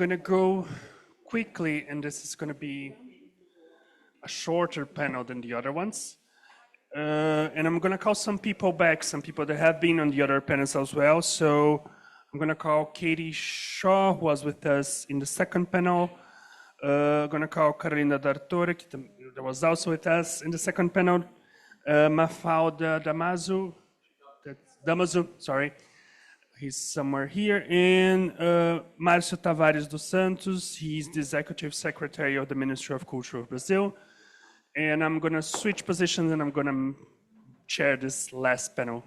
going to go quickly, and this is going to be a shorter panel than the other ones. And I'm going to call some people back, some people that have been on the other panels as well. So I'm going to call Katie Shaw, who was with us in the second panel. I'm going to call Carolina D'Artore, that was also with us in the second panel. Mafalda Damaso, sorry. He's somewhere here. And Márcio Tavares dos Santos, he's the Executive Secretary of the Ministry of Culture of Brazil. And I'm going to switch positions and I'm going to chair this last panel.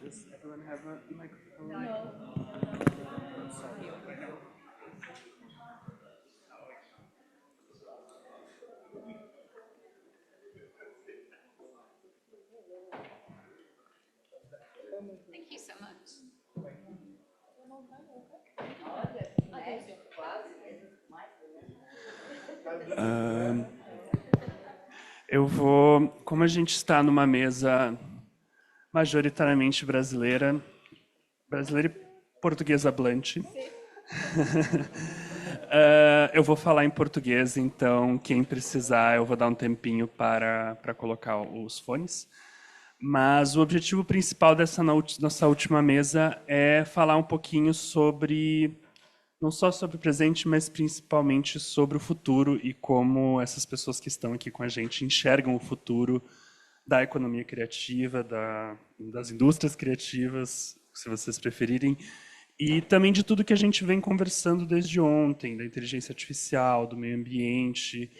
Does everyone have a microphone? No. Thank you so much. Eu vou, como a gente está numa mesa majoritariamente brasileira e portuguesa hablante, eu vou falar em português, então quem precisar eu vou dar um tempinho para colocar os fones. Mas o objetivo principal dessa nossa última mesa é falar um pouquinho sobre, não só sobre o presente, mas principalmente sobre o futuro e como essas pessoas que estão aqui com a gente enxergam o futuro da economia criativa, das indústrias criativas, se vocês preferirem, e também de tudo que a gente vem conversando desde ontem, da inteligência artificial, do meio ambiente,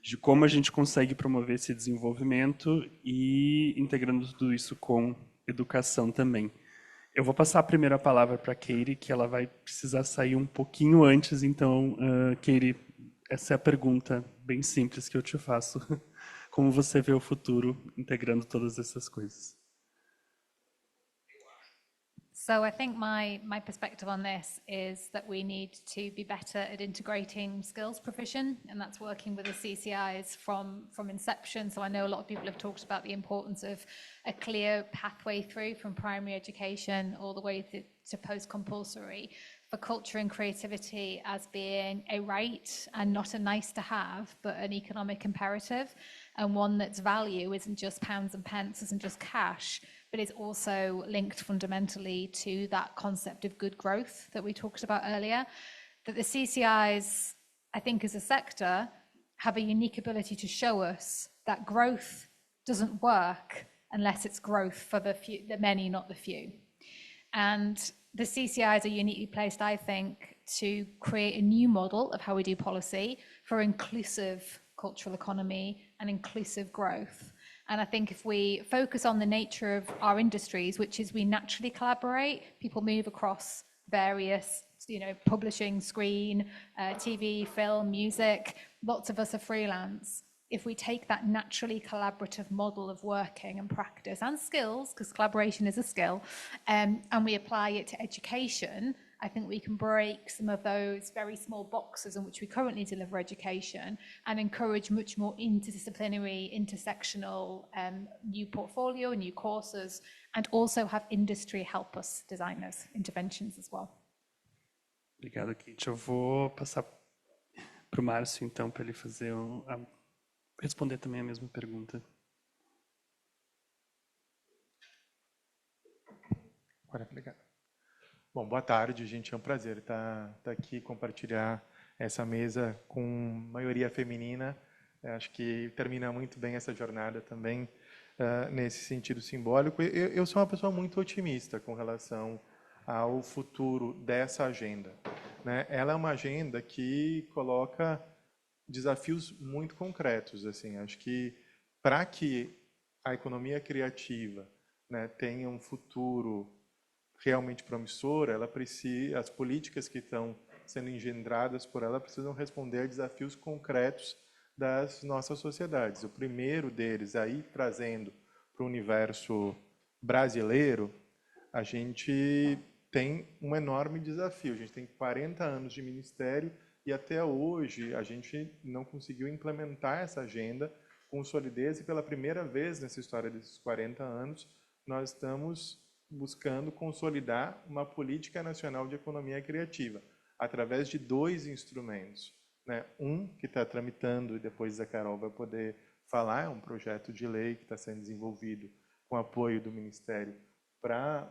de como a gente consegue promover esse desenvolvimento e integrando tudo isso com educação também. Eu vou passar a primeira palavra para a Katie, que ela vai precisar sair um pouquinho antes, então, Katie, essa é a pergunta bem simples que eu te faço. Como você vê o futuro integrando todas essas coisas? So I think my perspective on this is that we need to be better at integrating skills provision, and that's working with the CCIs from inception. So I know a lot of people have talked about the importance of a clear pathway through from primary education all the way to post-compulsory for culture and creativity as being a right and not a nice to have, but an economic imperative, and one that's value isn't just pounds and pence, isn't just cash, but is also linked fundamentally to that concept of good growth that we talked about earlier. That the CCIs, I think as a sector, have a unique ability to show us that growth doesn't work unless it's growth for the few, the many, not the few. And the CCIs are uniquely placed, I think, to create a new model of how we do policy for inclusive cultural economy and inclusive growth. And I think if we focus on the nature of our industries, which is we naturally collaborate, people move across various, publishing, screen, TV, film, music, lots of us are freelance. If we take that naturally collaborative model of working and practice and skills, because collaboration is a skill, and we apply it to education, I think we can break some of those very small boxes in which we currently deliver education and encourage much more interdisciplinary, intersectional new portfolio, new courses, and also have industry help us design those interventions as well. Obrigado, Kate. Eu vou passar para o Márcio, então, para ele fazer responder também a mesma pergunta. Obrigado. Bom, boa tarde, gente. É um prazer estar aqui e compartilhar essa mesa com maioria feminina. Acho que termina muito bem essa jornada também, nesse sentido simbólico. Eu sou uma pessoa muito otimista com relação ao futuro dessa agenda, né? Ela é uma agenda que coloca desafios muito concretos. Assim, acho que para que a economia criativa, né, tenha um futuro realmente promissor, ela precisa, as políticas que estão sendo engendradas por ela precisam responder a desafios concretos das nossas sociedades. O primeiro deles, aí trazendo para o universo brasileiro, a gente tem um enorme desafio. A gente tem 40 anos de ministério e até hoje a gente não conseguiu implementar essa agenda com solidez, e pela primeira vez nessa história desses 40 anos, nós estamos buscando consolidar uma política nacional de economia criativa, através de 2 instrumentos, né? Um que está tramitando, e depois a Carol vai poder falar, é um projeto de lei que está sendo desenvolvido com apoio do Ministério para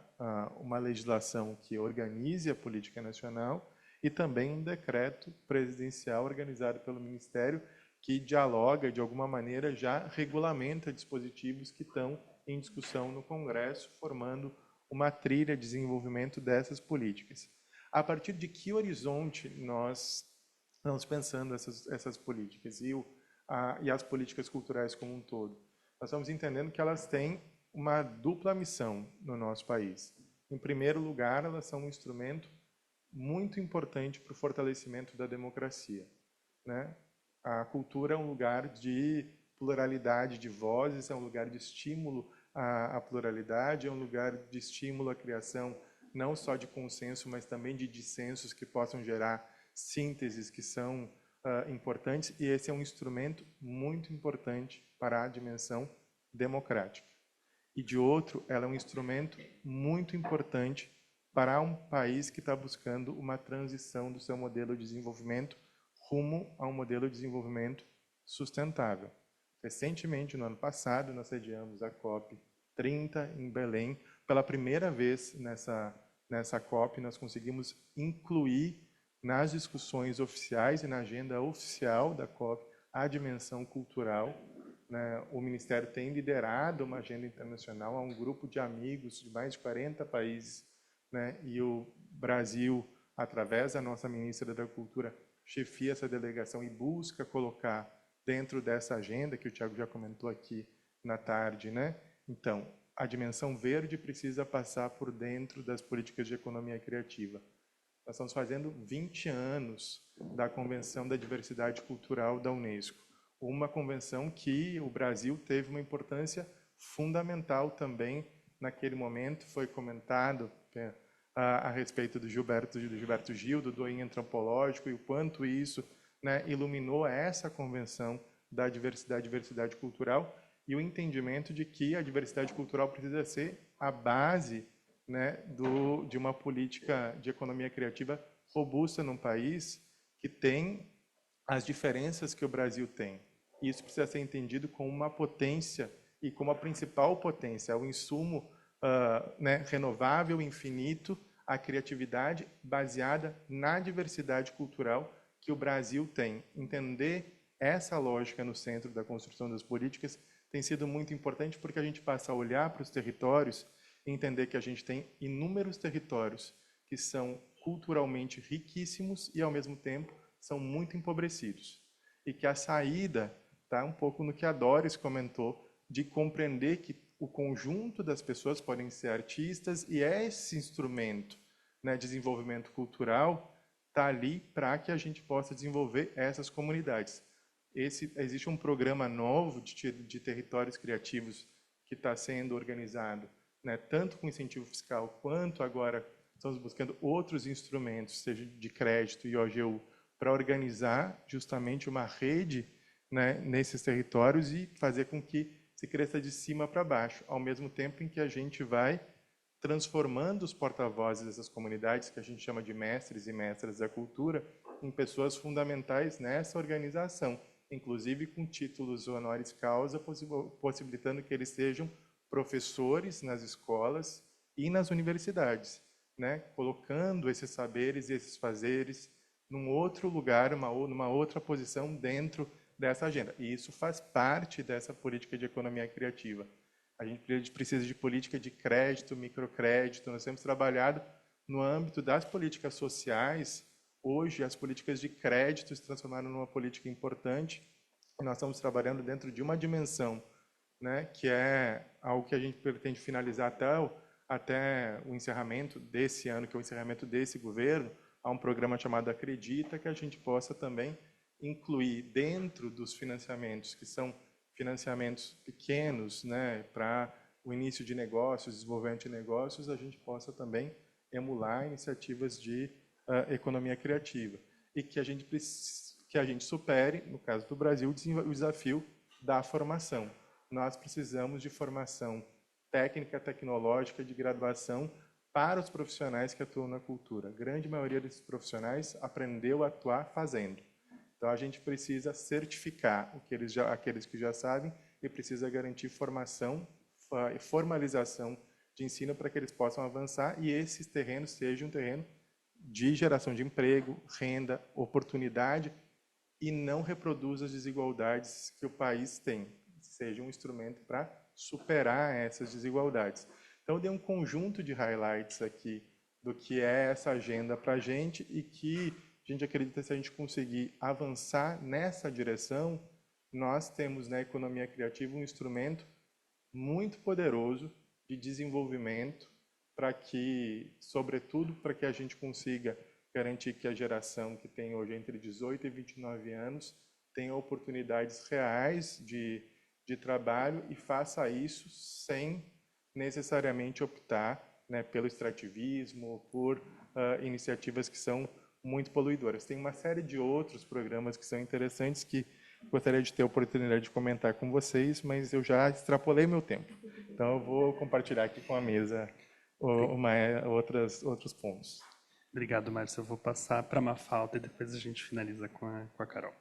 uma legislação que organize a política nacional, e também um decreto presidencial organizado pelo Ministério que dialoga, de alguma maneira, já regulamenta dispositivos que estão em discussão no Congresso, formando uma trilha de desenvolvimento dessas políticas. A partir de que horizonte nós estamos pensando essas políticas e as políticas culturais como um todo? Nós estamos entendendo que elas têm uma dupla missão no nosso país. Em primeiro lugar, elas são um instrumento muito importante para o fortalecimento da democracia, né? A cultura é um lugar de pluralidade de vozes, é um lugar de estímulo à pluralidade, é um lugar de estímulo à criação não só de consenso, mas também de dissensos que possam gerar sínteses que são importantes, e esse é um instrumento muito importante para a dimensão democrática. E de outro, ela é um instrumento muito importante para um país que está buscando uma transição do seu modelo de desenvolvimento rumo a um modelo de desenvolvimento sustentável. Recentemente, no ano passado, nós sediamos a COP30 em Belém. Pela primeira vez nessa COP, nós conseguimos incluir nas discussões oficiais e na agenda oficial da COP a dimensão cultural, né? O Ministério tem liderado uma agenda internacional, há um grupo de amigos de mais de 40 países, né? E o Brasil, através da nossa ministra da Cultura, chefia essa delegação e busca colocar dentro dessa agenda, que o Tiago já comentou aqui na tarde, né? Então, a dimensão verde precisa passar por dentro das políticas de economia criativa. Nós estamos fazendo 20 anos da Convenção da Diversidade Cultural da Unesco, uma convenção que o Brasil teve uma importância fundamental também naquele momento. Foi comentado a respeito do Gilberto Gil, do Doim Antropológico, e o quanto isso, né, iluminou essa convenção da diversidade cultural, e o entendimento de que a diversidade cultural precisa ser a base, né, de uma política de economia criativa robusta num país que tem as diferenças que o Brasil tem. E isso precisa ser entendido como uma potência, e como a principal potência, o insumo né, renovável, infinito, a criatividade baseada na diversidade cultural que o Brasil tem. Entender essa lógica no centro da construção das políticas tem sido muito importante, porque a gente passa a olhar para os territórios e entender que a gente tem inúmeros territórios que são culturalmente riquíssimos e, ao mesmo tempo, são muito empobrecidos. E que a saída está um pouco no que a Doris comentou, de compreender que o conjunto das pessoas podem ser artistas, e esse instrumento, né, de desenvolvimento cultural está ali para que a gente possa desenvolver essas comunidades. Existe um programa novo de territórios criativos que está sendo organizado, né, tanto com incentivo fiscal, quanto agora estamos buscando outros instrumentos, seja de crédito e OGU, para organizar justamente uma rede, né, nesses territórios e fazer com que se cresça de cima para baixo, ao mesmo tempo em que a gente vai transformando os porta-vozes dessas comunidades, que a gente chama de mestres e mestras da cultura, em pessoas fundamentais nessa organização, inclusive com títulos honoris causa, possibilitando que eles sejam professores nas escolas e nas universidades, né? Colocando esses saberes e esses fazeres num outro lugar, numa outra posição dentro dessa agenda. E isso faz parte dessa política de economia criativa. A gente precisa de política de crédito, microcrédito. Nós temos trabalhado no âmbito das políticas sociais. Hoje, as políticas de crédito se transformaram numa política importante. Nós estamos trabalhando dentro de uma dimensão, né, que é algo que a gente pretende finalizar até o encerramento desse ano, que é o encerramento desse governo. Há um programa chamado Acredita, que a gente possa também incluir dentro dos financiamentos, que são financiamentos pequenos, né, para o início de negócios, desenvolvimento de negócios, a gente possa também emular iniciativas de economia criativa. e que a gente supere, no caso do Brasil, o desafio da formação. Nós precisamos de formação técnica, tecnológica, de graduação para os profissionais que atuam na cultura. A grande maioria desses profissionais aprendeu a atuar fazendo. Então, a gente precisa certificar aqueles que já sabem e precisa garantir formação e formalização de ensino para que eles possam avançar e esses terrenos sejam um terreno de geração de emprego, renda, oportunidade e não reproduza as desigualdades que o país tem. Seja um instrumento para superar essas desigualdades. Então, eu dei um conjunto de highlights aqui do que é essa agenda para a gente e que a gente acredita que se a gente conseguir avançar nessa direção, nós temos na economia criativa um instrumento muito poderoso de desenvolvimento para que, sobretudo, para que a gente consiga garantir que a geração que tem hoje entre 18 e 29 anos tenha oportunidades reais de trabalho e faça isso sem necessariamente optar, né, pelo extrativismo, por iniciativas que são muito poluidoras. Tem uma série de outros programas que são interessantes que gostaria de ter a oportunidade de comentar com vocês, mas eu já extrapolei meu tempo. Então, eu vou compartilhar aqui com a mesa outros pontos. Obrigado, Márcio. Eu vou passar para a Mafalda e depois a gente finaliza com a Carol.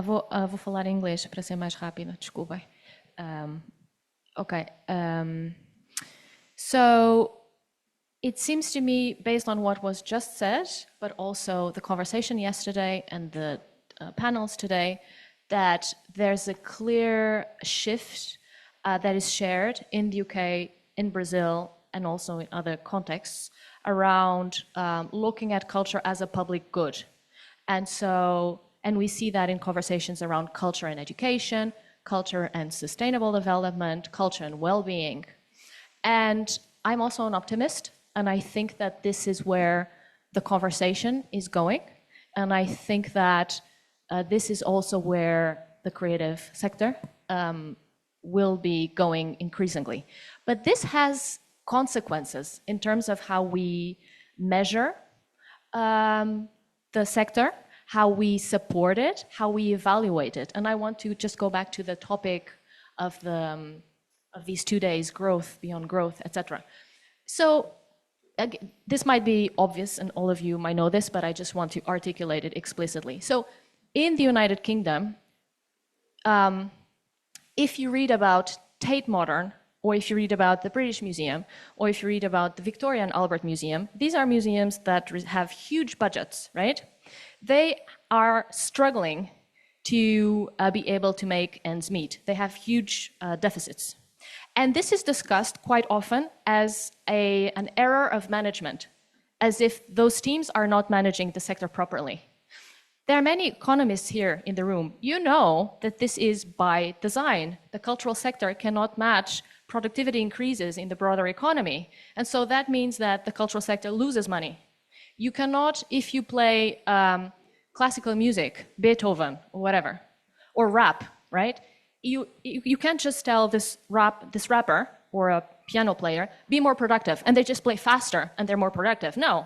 Vou falar em inglês para ser mais rápida, desculpem. Okay. So it seems to me, based on what was just said, but also the conversation yesterday and the panels today, that there's a clear shift that is shared in the UK, in Brazil, and also in other contexts around looking at culture as a public good. And we see that in conversations around culture and education, culture and sustainable development, culture and well-being. And I'm also an optimist, and I think that this is where the conversation is going. And I think that this is also where the creative sector will be going increasingly. But this has consequences in terms of how we measure the sector, how we support it, how we evaluate it. And I want to just go back to the topic of these 2 days, growth, beyond growth, etc. So this might be obvious and all of you might know this, but I just want to articulate it explicitly. So in the United Kingdom, if you read about Tate Modern, or if you read about the British Museum, or if you read about the Victoria and Albert Museum, these are museums that have huge budgets, right? They are struggling to be able to make ends meet. They have huge deficits. And this is discussed quite often as an error of management, as if those teams are not managing the sector properly. There are many economists here in the room. You know that this is by design. The cultural sector cannot match productivity increases in the broader economy. And so that means that the cultural sector loses money. You cannot, if you play classical music, Beethoven or whatever, or rap, right? You can't just tell this rapper or a piano player, be more productive, and they just play faster and they're more productive. No,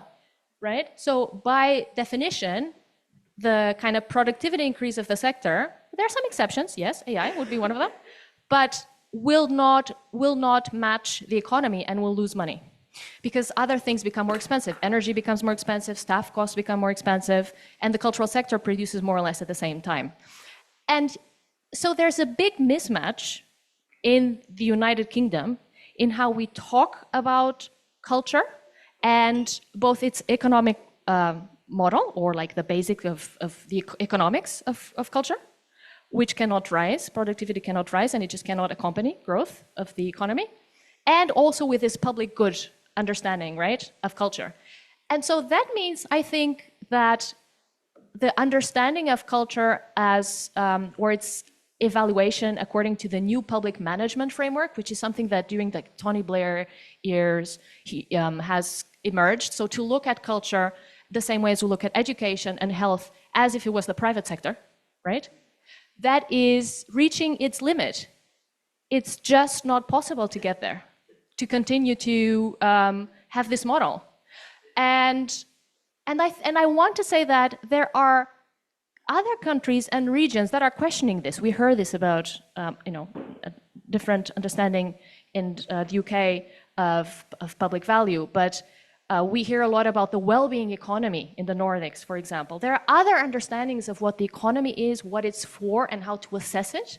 right? So by definition, the kind of productivity increase of the sector, there are some exceptions, yes, AI would be one of them, but will not match the economy and will lose money. Because other things become more expensive. Energy becomes more expensive, staff costs become more expensive, and the cultural sector produces more or less at the same time. And so there's a big mismatch in the United Kingdom in how we talk about culture and both its economic model, or like the basic of the economics of culture, which cannot rise, productivity cannot rise, and it just cannot accompany growth of the economy, and also with this public good understanding, right, of culture. And so that means, I think, that the understanding of culture as, or its evaluation according to the new public management framework, which is something that during the Tony Blair years has emerged. So to look at culture the same way as we look at education and health as if it was the private sector, right? That is reaching its limit. It's just not possible to get there, to continue to have this model. And And I want to say that there are other countries and regions that are questioning this. We heard this about, a different understanding in the UK of public value, but we hear a lot about the well-being economy in the Nordics, for example. There are other understandings of what the economy is, what it's for, and how to assess it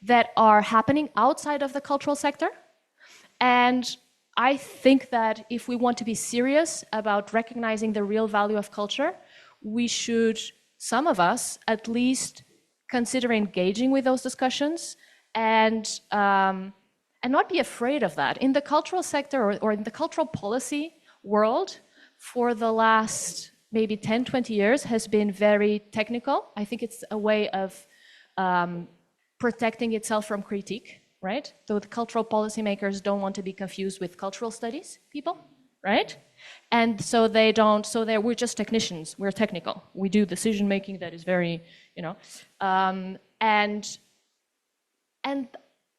that are happening outside of the cultural sector. And I think that if we want to be serious about recognizing the real value of culture, we should, some of us, at least consider engaging with those discussions and not be afraid of that. In the cultural sector or in the cultural policy world, for the last maybe 10, 20 years has been very technical. I think it's a way of protecting itself from critique, right? So the cultural policymakers don't want to be confused with cultural studies people, right? And so they don't, so we're just technicians, we're technical. We do decision making that is very, and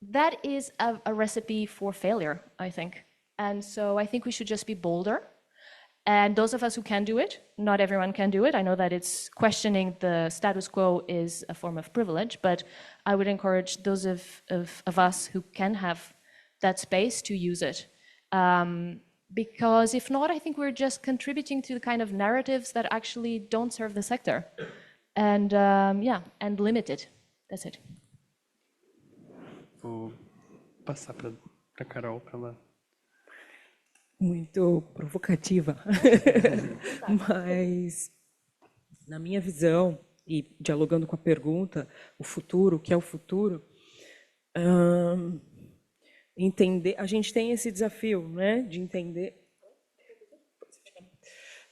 that is a recipe for failure, I think. And so I think we should just be bolder. And those of us who can do it, not everyone can do it. I know that it's questioning the status quo is a form of privilege, but I would encourage those of us who can have that space to use it. Because if not, I think we're just contributing to the kind of narratives that actually don't serve the sector. And and limit it. That's it. Vou passar para Carol, para ela. Muito provocativa, mas na minha visão, e dialogando com a pergunta, o futuro, o que é o futuro, entender, a gente tem esse desafio, né, de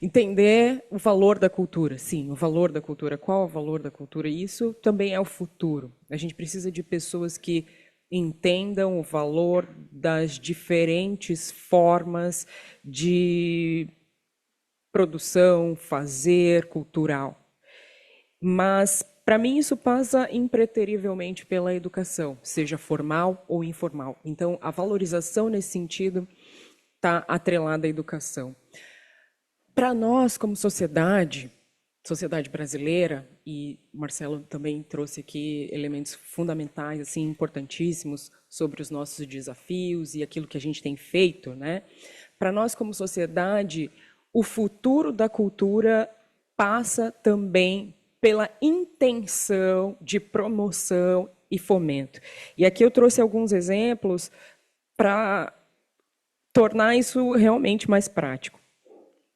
entender o valor da cultura, sim, o valor da cultura, qual é o valor da cultura, e isso também é o futuro. A gente precisa de pessoas que entendam o valor das diferentes formas de produção, fazer cultural. Mas, para mim, isso passa impreterivelmente pela educação, seja formal ou informal. Então, a valorização nesse sentido está atrelada à educação. Para nós, como sociedade brasileira, e o Marcelo também trouxe aqui elementos fundamentais, assim, importantíssimos sobre os nossos desafios e aquilo que a gente tem feito, né? Para nós, como sociedade, o futuro da cultura passa também pela intenção de promoção e fomento. E aqui eu trouxe alguns exemplos para tornar isso realmente mais prático.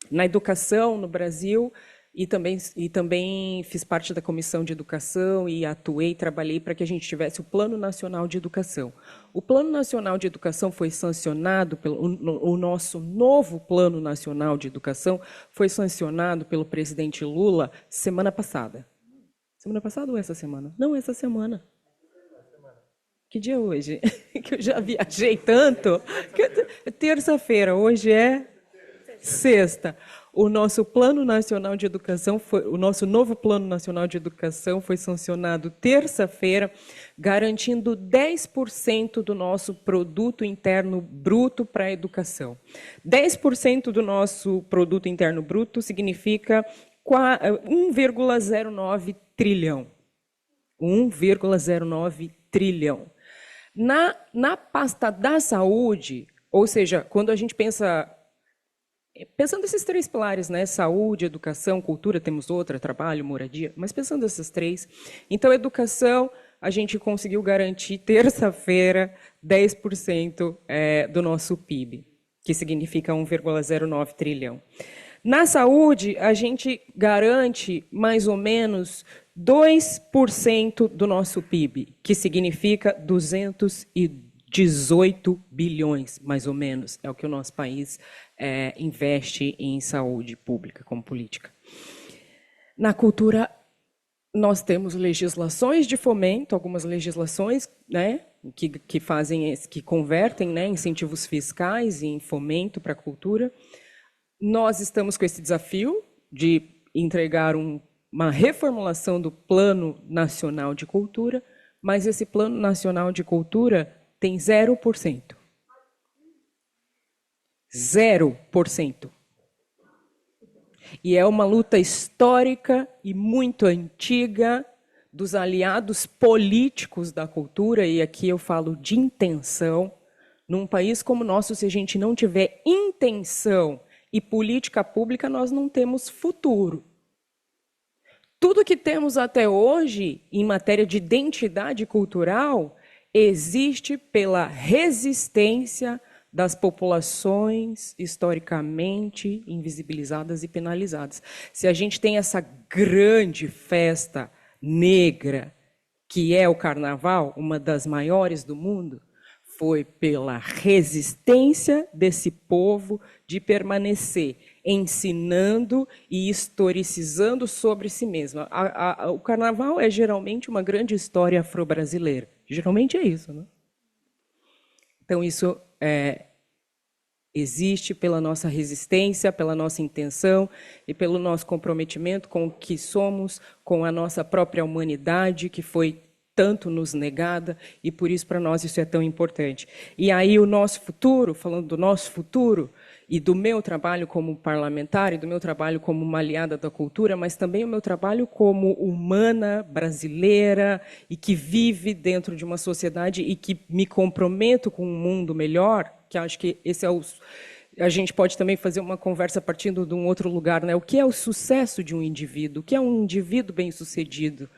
Na educação, no Brasil, e também fiz parte da Comissão de Educação e atuei, trabalhei para que a gente tivesse o Plano Nacional de Educação. O Plano Nacional de Educação foi sancionado, o nosso novo Plano Nacional de Educação foi sancionado pelo presidente Lula semana passada. Semana passada ou essa semana? Não, essa semana. Que dia é hoje? Que eu já viajei tanto. Terça-feira, hoje é sexta. O nosso Plano Nacional de Educação, o nosso novo Plano Nacional de Educação foi sancionado terça-feira, garantindo 10% do nosso produto interno bruto para a educação. 10% do nosso produto interno bruto significa 1,09 trilhão. 1,09 trilhão. Na pasta da saúde, ou seja, quando a gente pensando esses três pilares, né? Saúde, educação, cultura, temos outra, trabalho, moradia, mas pensando esses três. Então, educação, a gente conseguiu garantir terça-feira 10% do nosso PIB, que significa 1,09 trilhão. Na saúde, a gente garante mais ou menos 2% do nosso PIB, que significa 218 bilhões, mais ou menos, é o que o nosso país investe em saúde pública como política. Na cultura, nós temos legislações de fomento, algumas legislações, né, que convertem, né, incentivos fiscais em fomento para a cultura. Nós estamos com esse desafio de entregar uma reformulação do Plano Nacional de Cultura, mas esse Plano Nacional de Cultura tem 0%. 0%. E é uma luta histórica e muito antiga dos aliados políticos da cultura, e aqui eu falo de intenção. Num país como o nosso, se a gente não tiver intenção e política pública, nós não temos futuro. Tudo que temos até hoje, em matéria de identidade cultural, existe pela resistência das populações historicamente invisibilizadas e penalizadas. Se a gente tem essa grande festa negra, que é o Carnaval, uma das maiores do mundo, foi pela resistência desse povo de permanecer ensinando e historicizando sobre si mesmo. O Carnaval é geralmente uma grande história afro-brasileira. Geralmente é isso, né? Então, isso existe pela nossa resistência, pela nossa intenção e pelo nosso comprometimento com o que somos, com a nossa própria humanidade, que foi tanto nos negada, e por isso para nós isso é tão importante. E aí o nosso futuro, falando do nosso futuro, e do meu trabalho como parlamentar, e do meu trabalho como uma aliada da cultura, mas também o meu trabalho como humana brasileira, e que vive dentro de uma sociedade e que me comprometo com um mundo melhor, que acho que esse é o... A gente pode também fazer uma conversa partindo de um outro lugar, né? O que é o sucesso de um indivíduo? O que é um indivíduo bem-sucedido?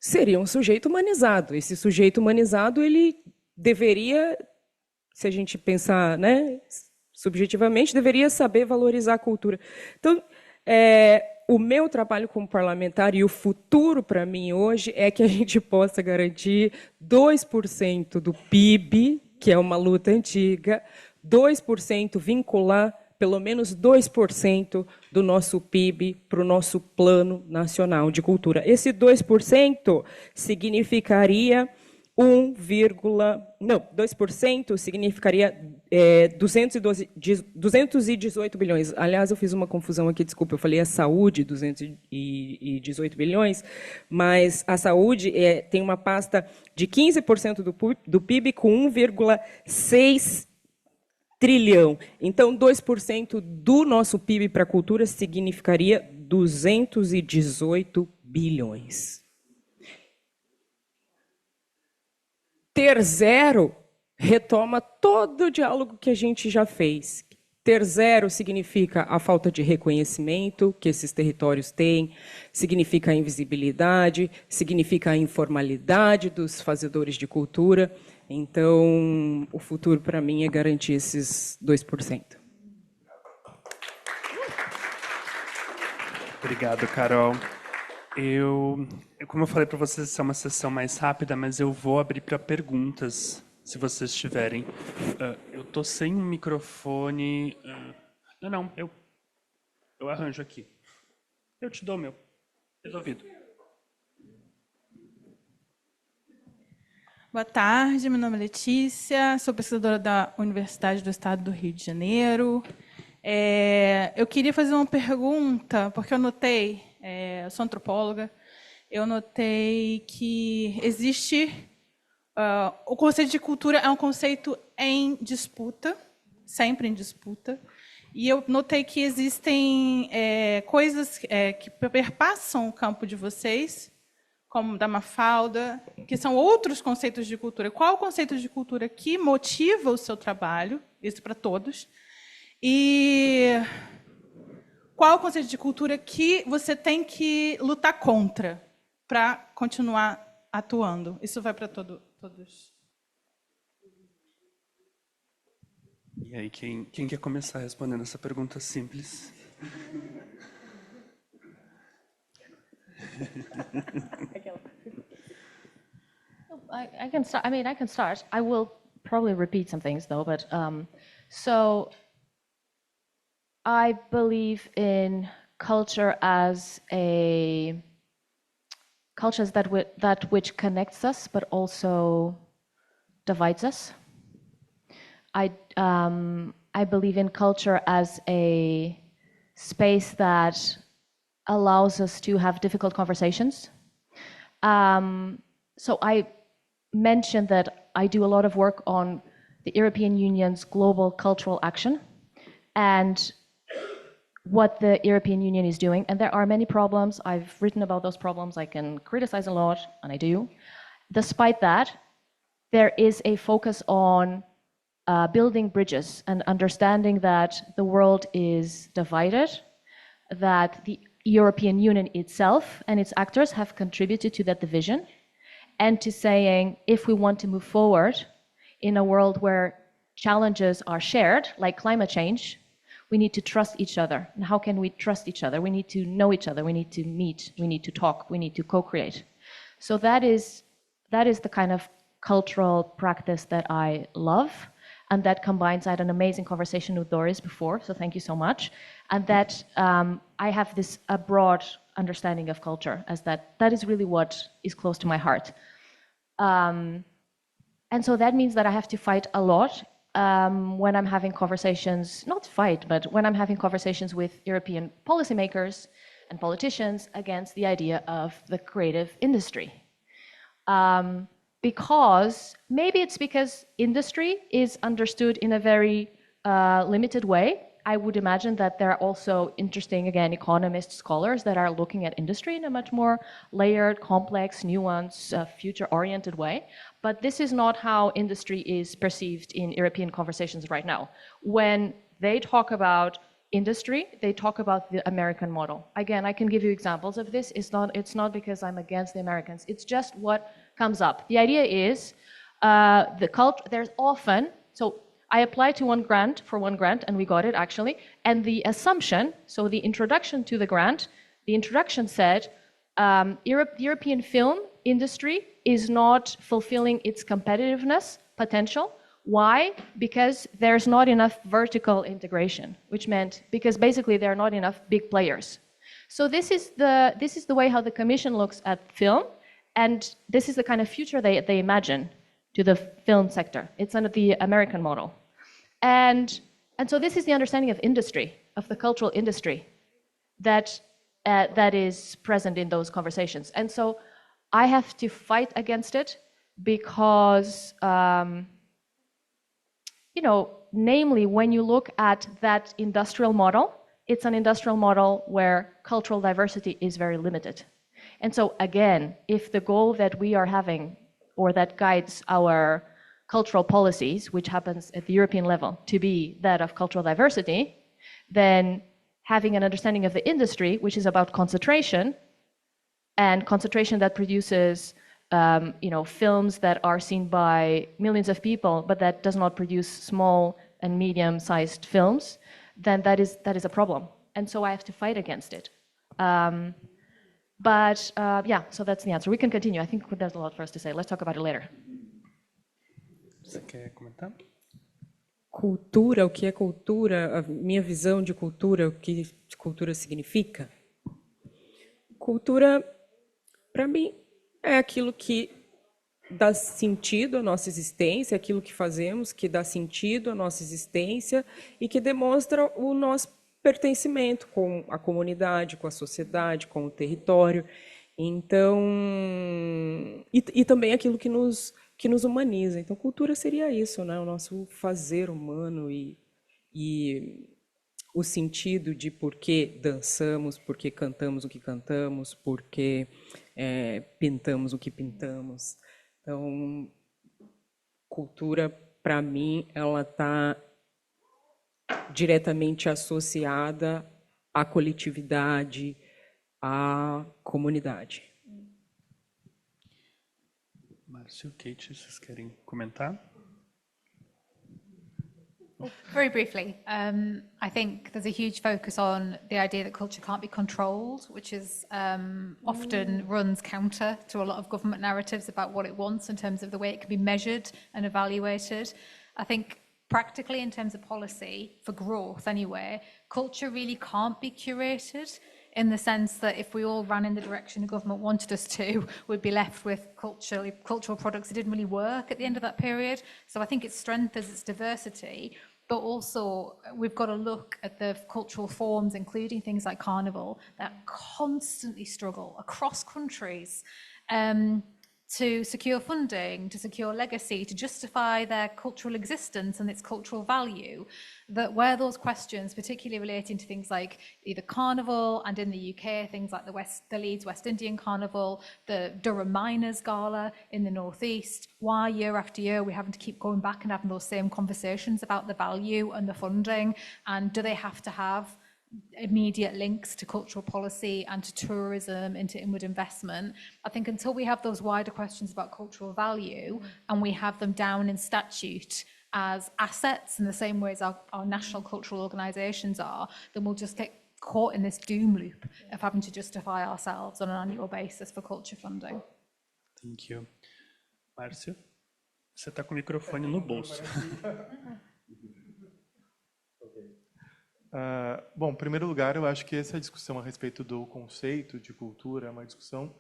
Seria um sujeito humanizado. Esse sujeito humanizado, ele deveria, se a gente pensar, né, subjetivamente, deveria saber valorizar a cultura. Então, o meu trabalho como parlamentar e o futuro para mim hoje é que a gente possa garantir 2% do PIB, que é uma luta antiga, 2% vincular pelo menos 2% do nosso PIB para o nosso Plano Nacional de Cultura. Esse 2% significaria 2% significaria 218 bilhões. Aliás, eu fiz uma confusão aqui, desculpa, eu falei a saúde, 218 bilhões, mas a saúde tem uma pasta de 15% do PIB com 1,6 trilhão. Então, 2% do nosso PIB para a cultura significaria 218 bilhões. Ter zero retoma todo o diálogo que a gente já fez. Ter zero significa a falta de reconhecimento que esses territórios têm, significa a invisibilidade, significa a informalidade dos fazedores de cultura. Então, o futuro para mim é garantir esses 2%. Obrigado, Carol. Como eu falei para vocês, essa é uma sessão mais rápida, mas eu vou abrir para perguntas, se vocês tiverem. Eu estou sem um microfone. Eu arranjo aqui. Eu te dou o meu. Resolvido. Boa tarde, meu nome é Letícia, sou pesquisadora da Universidade do Estado do Rio de Janeiro. Eu queria fazer uma pergunta, porque eu notei, eu sou antropóloga, eu notei que existe... o conceito de cultura é um conceito em disputa, sempre em disputa, e eu notei que existem coisas que perpassam o campo de vocês, como da Mafalda, que são outros conceitos de cultura. Qual o conceito de cultura que motiva o seu trabalho? Isso para todos. E qual o conceito de cultura que você tem que lutar contra para continuar atuando? Isso vai para todos. E aí, quem quer começar respondendo essa pergunta simples? I can start. I mean, I can start. I will probably repeat some things, though. But so I believe in culture as that which connects us, but also divides us. I believe in culture as a space that allows us to have difficult conversations. So I mentioned that I do a lot of work on the European Union's global cultural action. And what the European Union is doing. And there are many problems. I've written about those problems. I can criticize a lot, and I do. Despite that, there is a focus on building bridges and understanding that the world is divided, that the European Union itself and its actors have contributed to that division, and to saying, if we want to move forward in a world where challenges are shared, like climate change, we need to trust each other. And how can we trust each other? We need to know each other. We need to meet. We need to talk. We need to co-create. So that is the kind of cultural practice that I love. And that combines, I had an amazing conversation with Doris before, so thank you so much. And that I have this a broad understanding of culture, as that is really what is close to my heart. And so that means that I have to fight a lot when I'm having conversations, not fight, but when I'm having conversations with European policymakers and politicians against the idea of the creative industry. Because maybe it's because industry is understood in a very limited way. I would imagine that there are also interesting, again, economists, scholars that are looking at industry in a much more layered, complex, nuanced, future-oriented way. But this is not how industry is perceived in European conversations right now. When they talk about industry, they talk about the American model. Again, I can give you examples of this. It's not because I'm against the Americans. It's just what comes up. The idea is there's often, so I applied to one grant, and we got it actually, and the assumption, so the introduction to the grant, the introduction said, European film industry is not fulfilling its competitiveness potential. Why? Because there's not enough vertical integration, which meant because basically there are not enough big players. So this is the way how the Commission looks at film, and this is the kind of future they imagine to the film sector. It's under the American model. And so this is the understanding of industry, of the cultural industry, that is present in those conversations. And so I have to fight against it because, namely, when you look at that industrial model, it's an industrial model where cultural diversity is very limited. And so again, if the goal that we are having, or that guides our cultural policies, which happens at the European level, to be that of cultural diversity, then having an understanding of the industry, which is about concentration, and concentration that produces films that are seen by millions of people, but that does not produce small and medium-sized films, then that is a problem. And so I have to fight against it. So that's the answer. We can continue. I think there's a lot for us to say. Let's talk about it later. Você quer comentar? Cultura, o que é cultura, a minha visão de cultura, o que cultura significa? Cultura, para mim, é aquilo que dá sentido à nossa existência, aquilo que fazemos que dá sentido à nossa existência e que demonstra o nosso pertencimento com a comunidade, com a sociedade, com o território. Então, e também aquilo que nos humaniza. Então, cultura seria isso, né? O nosso fazer humano e o sentido de por que dançamos, por que cantamos o que cantamos, por que pintamos o que pintamos. Então, cultura, para mim, ela está diretamente associada à coletividade, à comunidade. Márcio, Kate, vocês querem comentar? Very briefly, I think there's a huge focus on the idea that culture can't be controlled, which is often runs counter to a lot of government narratives about what it wants in terms of the way it can be measured and evaluated. I think practically in terms of policy, for growth anyway, culture really can't be curated, in the sense that if we all ran in the direction the government wanted us to, we'd be left with cultural products that didn't really work at the end of that period. So I think its strength is its diversity, but also we've got to look at the cultural forms, including things like carnival, that constantly struggle across countries to secure funding, to secure legacy, to justify their cultural existence and its cultural value, that where those questions, particularly relating to things like either Carnival and in the UK, things like the Leeds West Indian Carnival, the Durham Miners Gala in the Northeast, why year after year we're having to keep going back and having those same conversations about the value and the funding, and do they have to have immediate links to cultural policy and to tourism, into inward investment. I think until we have those wider questions about cultural value and we have them down in statute as assets in the same way as our national cultural organisations are, then we'll just get caught in this doom loop of having to justify ourselves on an annual basis for culture funding. Thank you. Márcio, você está com o microfone no bolso. Bom, em primeiro lugar, eu acho que essa discussão a respeito do conceito de cultura é uma discussão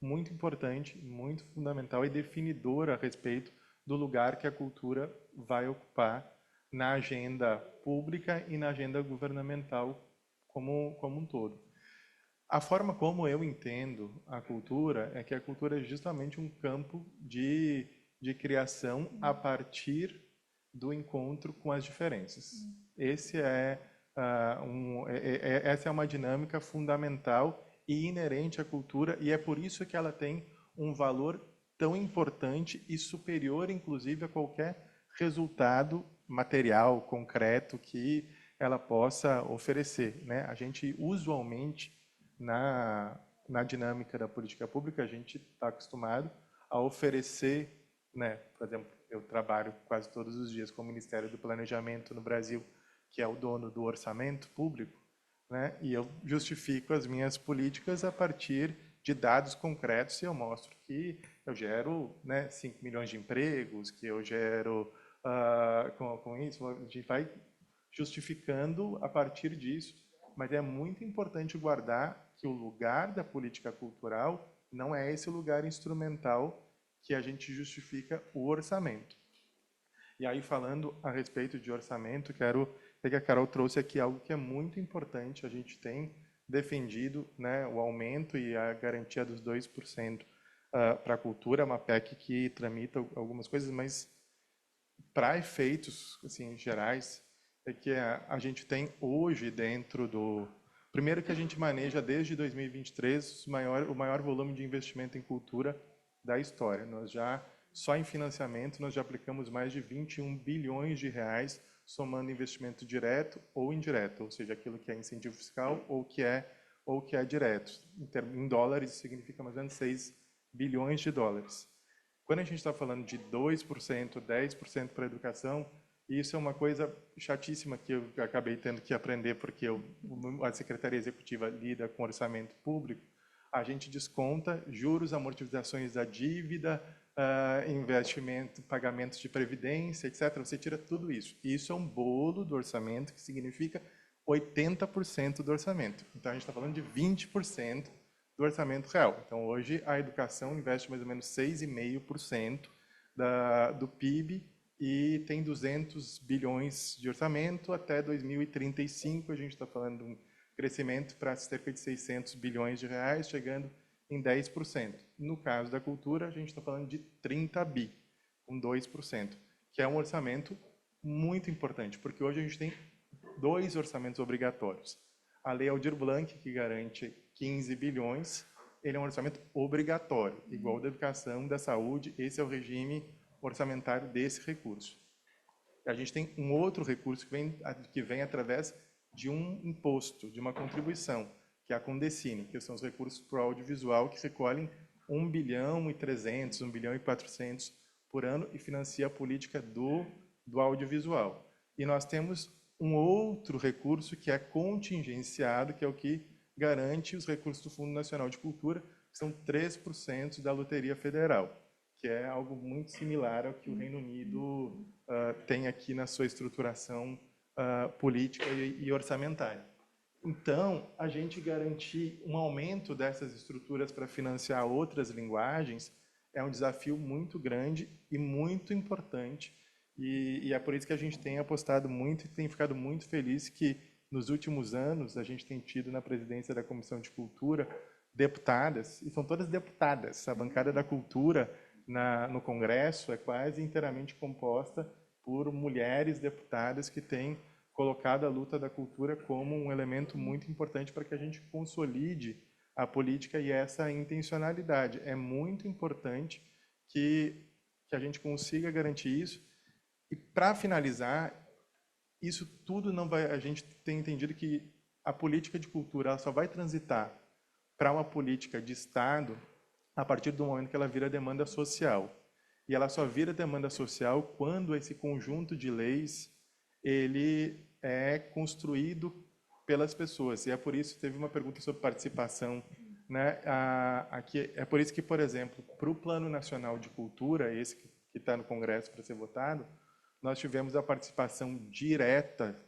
muito importante, muito fundamental e definidora a respeito do lugar que a cultura vai ocupar na agenda pública e na agenda governamental como um todo. A forma como eu entendo a cultura é que a cultura é justamente um campo de criação a partir do encontro com as diferenças. Essa é uma dinâmica fundamental e inerente à cultura, e é por isso que ela tem um valor tão importante e superior, inclusive, a qualquer resultado material, concreto que ela possa oferecer, né? A gente, usualmente, na dinâmica da política pública, a gente está acostumado a oferecer, né? Por exemplo, eu trabalho quase todos os dias com o Ministério do Planejamento no Brasil, que é o dono do orçamento público, né? E eu justifico as minhas políticas a partir de dados concretos, e eu mostro que eu gero, né, 5 milhões de empregos, que eu gero com isso, a gente vai justificando a partir disso, mas é muito importante guardar que o lugar da política cultural não é esse lugar instrumental que a gente justifica o orçamento. E aí, falando a respeito de orçamento, quero ver que a Carol trouxe aqui algo que é muito importante. A gente tem defendido, né, o aumento e a garantia dos 2% para a cultura, uma PEC que tramita algumas coisas, mas para efeitos assim, gerais, é que a gente tem hoje dentro do... Primeiro que a gente maneja desde 2023 o maior volume de investimento em cultura da história. Nós já, só em financiamento, nós já aplicamos mais de 21 bilhões de reais, somando investimento direto ou indireto, ou seja, aquilo que é incentivo fiscal ou que é direto. Em dólares, significa mais ou menos 6 bilhões de dólares. Quando a gente está falando de 2%, 10% para a educação, isso é uma coisa chatíssima que eu acabei tendo que aprender, porque a Secretaria Executiva lida com orçamento público. A gente desconta juros, amortizações da dívida, investimento, pagamentos de previdência, etc. Você tira tudo isso. Isso é um bolo do orçamento, que significa 80% do orçamento. Então, a gente está falando de 20% do orçamento real. Então, hoje, a educação investe mais ou menos 6,5% do PIB e tem 200 bilhões de orçamento. Até 2035, a gente está falando de um crescimento para cerca de 600 bilhões de reais, chegando em 10%. No caso da cultura, a gente está falando de 30 bi, com 2%, que é um orçamento muito importante, porque hoje a gente tem 2 orçamentos obrigatórios. A Lei Aldir Blanc, que garante 15 bilhões, ele é um orçamento obrigatório, igual da educação, da saúde, esse é o regime orçamentário desse recurso. A gente tem um outro recurso que vem através de um imposto, de uma contribuição, que é a Condecine, que são os recursos para o audiovisual, que recolhem 1 bilhão e 300, 1 bilhão e 400 por ano e financia a política do audiovisual. E nós temos um outro recurso que é contingenciado, que é o que garante os recursos do Fundo Nacional de Cultura, que são 3% da Loteria Federal, que é algo muito similar ao que o Reino Unido tem aqui na sua estruturação política e orçamentária. Então, a gente garantir um aumento dessas estruturas para financiar outras linguagens é um desafio muito grande e muito importante, e é por isso que a gente tem apostado muito e tem ficado muito feliz que, nos últimos anos, a gente tem tido na presidência da Comissão de Cultura deputadas, e são todas deputadas. A bancada da cultura no Congresso é quase inteiramente composta por mulheres deputadas que têm colocado a luta da cultura como um elemento muito importante para que a gente consolide a política e essa intencionalidade. É muito importante que a gente consiga garantir isso. E, para finalizar, isso tudo não vai... A gente tem entendido que a política de cultura ela só vai transitar para uma política de Estado a partir do momento que ela vira demanda social. E ela só vira demanda social quando esse conjunto de leis ele é construído pelas pessoas. E é por isso, teve uma pergunta sobre participação, né? Aqui, é por isso que, por exemplo, para o Plano Nacional de Cultura, esse que está no Congresso para ser votado, nós tivemos a participação direta,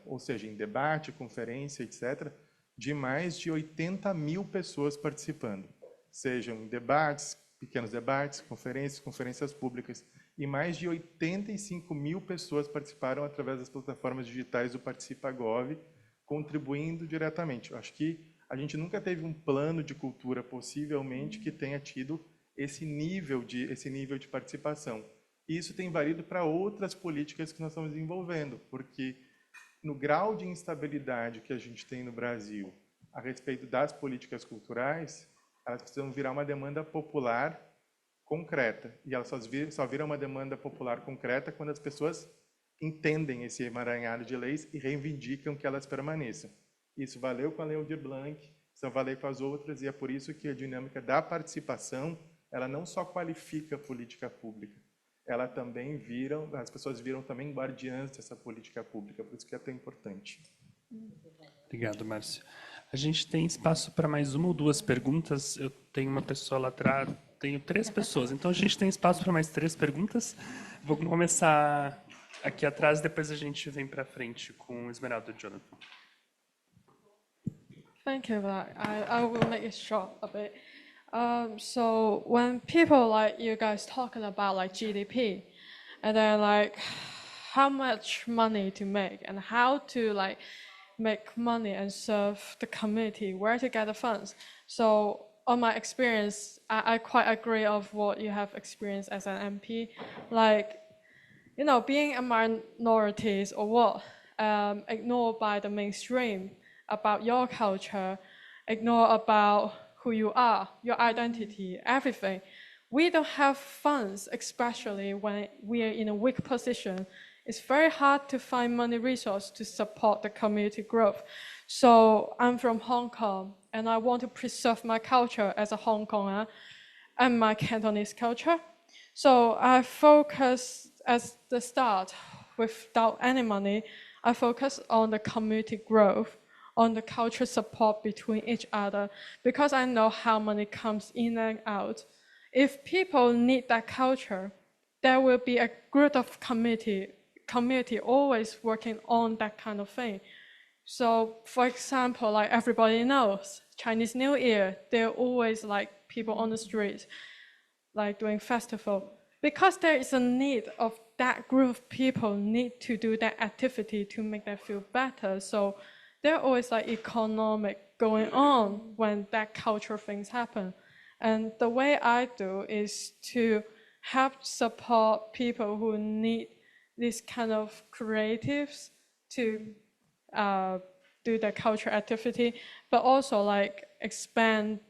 ou seja, em debate, conferência, etc., de mais de 80 mil pessoas participando, sejam em debates, pequenos debates, conferências públicas, e mais de 85 mil pessoas participaram através das plataformas digitais do Participa.gov, contribuindo diretamente. Eu acho que a gente nunca teve um plano de cultura, possivelmente, que tenha tido esse nível de participação. E isso tem valido para outras políticas que nós estamos desenvolvendo, porque no grau de instabilidade que a gente tem no Brasil a respeito das políticas culturais, elas precisam virar uma demanda popular concreta. E elas só viram uma demanda popular concreta quando as pessoas entendem esse emaranhado de leis e reivindicam que elas permaneçam. Isso valeu com a Lei Aldir Blanc, isso valeu com as outras, e é por isso que a dinâmica da participação, ela não só qualifica a política pública, ela também as pessoas viram também guardiãs dessa política pública, por isso que é tão importante. Obrigado, Márcio. A gente tem espaço para mais uma ou duas perguntas. Eu tenho uma pessoa lá atrás, tenho 3 pessoas, então a gente tem espaço para mais 3 perguntas. Vou começar aqui atrás, depois a gente vem para frente com o Esmeralda e o Jonathan. Thank you. I will make it short a bit. So when people like you guys talking about like GDP, and then like how much money to make and how to like make money and serve the community, where to get the funds. So on my experience, I quite agree of what you have experienced as an MP, like, you know, being a minority or what, ignored by the mainstream about your culture, ignore about who you are, your identity, everything. We don't have funds, especially when we are in a weak position. It's very hard to find money resource to support the community growth. So I'm from Hong Kong, and I want to preserve my culture as a Hong Konger and my Cantonese culture. So I focus at the start, without any money, I focus on the community growth, on the cultural support between each other, because I know how money comes in and out. If people need that culture, there will be a group of community always working on that kind of thing. So, for example, like everybody knows, Chinese New Year, there are always like people on the street, like doing festival. Because there is a need of that group of people need to do that activity to make them feel better. So there are always like economic going on when that cultural things happen. And the way I do is to help support people who need this kind of creatives to do the cultural activity, but also like expand,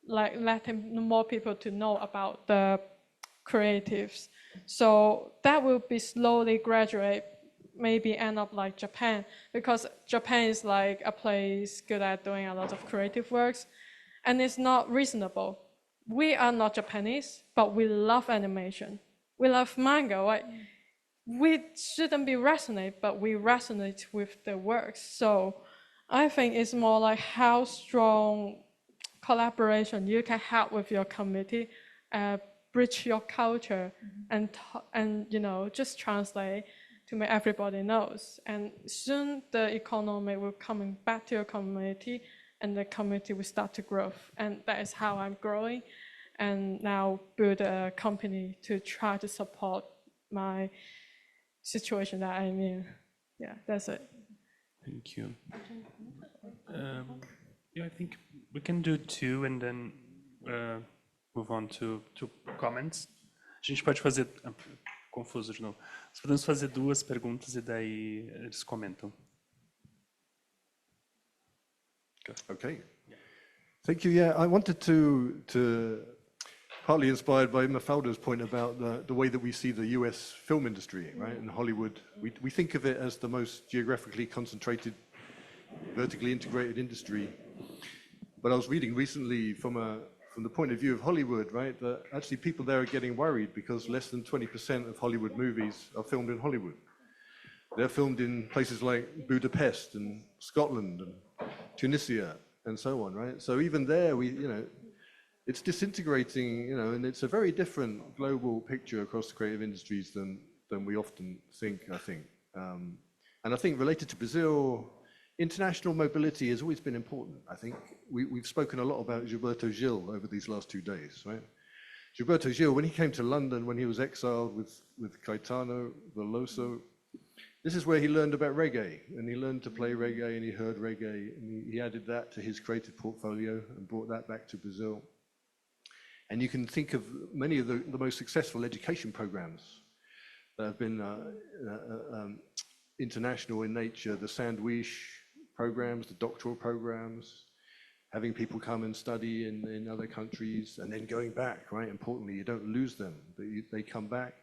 like letting more people to know about the creatives. So that will be slowly graduate, maybe end up like Japan, because Japan is like a place good at doing a lot of creative works, and it's not reasonable. We are not Japanese, but we love animation. We love manga, right? We shouldn't be resonate, but we resonate with the works. So I think it's more like how strong collaboration you can have with your community, bridge your culture, and you know, just translate to make everybody knows. And soon the economy will coming back to your community, and the community will start to grow. And that is how I'm growing, and now build a company to try to support my situation that I'm in. Yeah, that's it. Thank you. Yeah, I think we can do two and then move on to comments. A gente pode fazer... confuso de novo. Nós podemos fazer 2 perguntas e daí eles comentam. Okay. Thank you. Yeah, I wanted to partly inspired by Mafalda's point about the way that we see the US film industry, right? In Hollywood, we think of it as the most geographically concentrated, vertically integrated industry. But I was reading recently from the point of view of Hollywood, right, that actually people there are getting worried because less than 20% of Hollywood movies are filmed in Hollywood. They're filmed in places like Budapest and Scotland and Tunisia and so on, right? So even there, it's disintegrating, and it's a very different global picture across the creative industries than we often think, I think. And I think related to Brazil, international mobility has always been important. I think we've spoken a lot about Gilberto Gil over these last 2 days, right? Gilberto Gil, when he came to London, when he was exiled with Caetano Veloso, this is where he learned about reggae, and he learned to play reggae, and he heard reggae, and he added that to his creative portfolio and brought that back to Brazil. And you can think of many of the most successful education programs that have been international in nature, the Sandwich programs, the doctoral programs, having people come and study in other countries and then going back, right? Importantly, you don't lose them, but they come back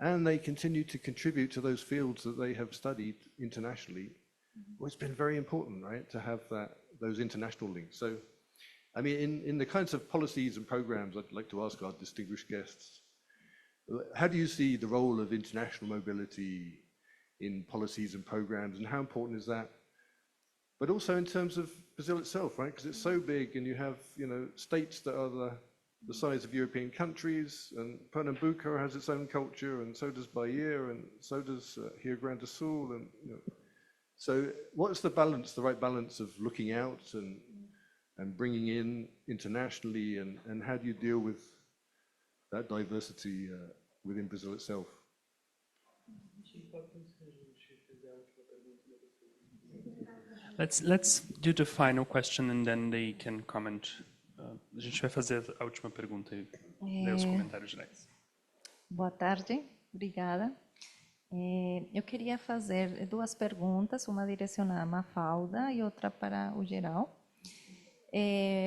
and they continue to contribute to those fields that they have studied internationally. Well, it's been very important, right, to have those international links. So, I mean, in the kinds of policies and programs, I'd like to ask our distinguished guests, how do you see the role of international mobility in policies and programs, and how important is that? But also in terms of Brazil itself, right? Because it's so big, and you have, states that are the size of European countries, and Pernambuco has its own culture, and so does Bahia, and so does Rio Grande do Sul, and so what's the balance, the right balance of looking out and bringing in internationally, and how do you deal with that diversity within Brazil itself? Let's do the final question and then they can comment. A gente vai fazer a última pergunta e ler os comentários gerais. Boa tarde, obrigada. Eu queria fazer 2 perguntas, uma direcionada a Mafalda e outra para o geral.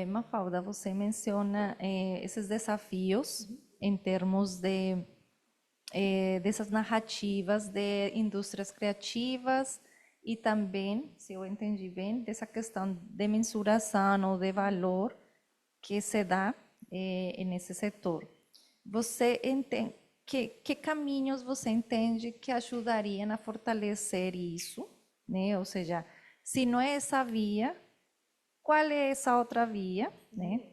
Mafalda, você menciona esses desafios em termos dessas narrativas de indústrias criativas e também, se eu entendi bem, dessa questão de mensuração ou de valor que se dá nesse setor. Você entende que caminhos você entende que ajudariam a fortalecer isso, né? Ou seja, se não é essa via, qual é essa outra via, né?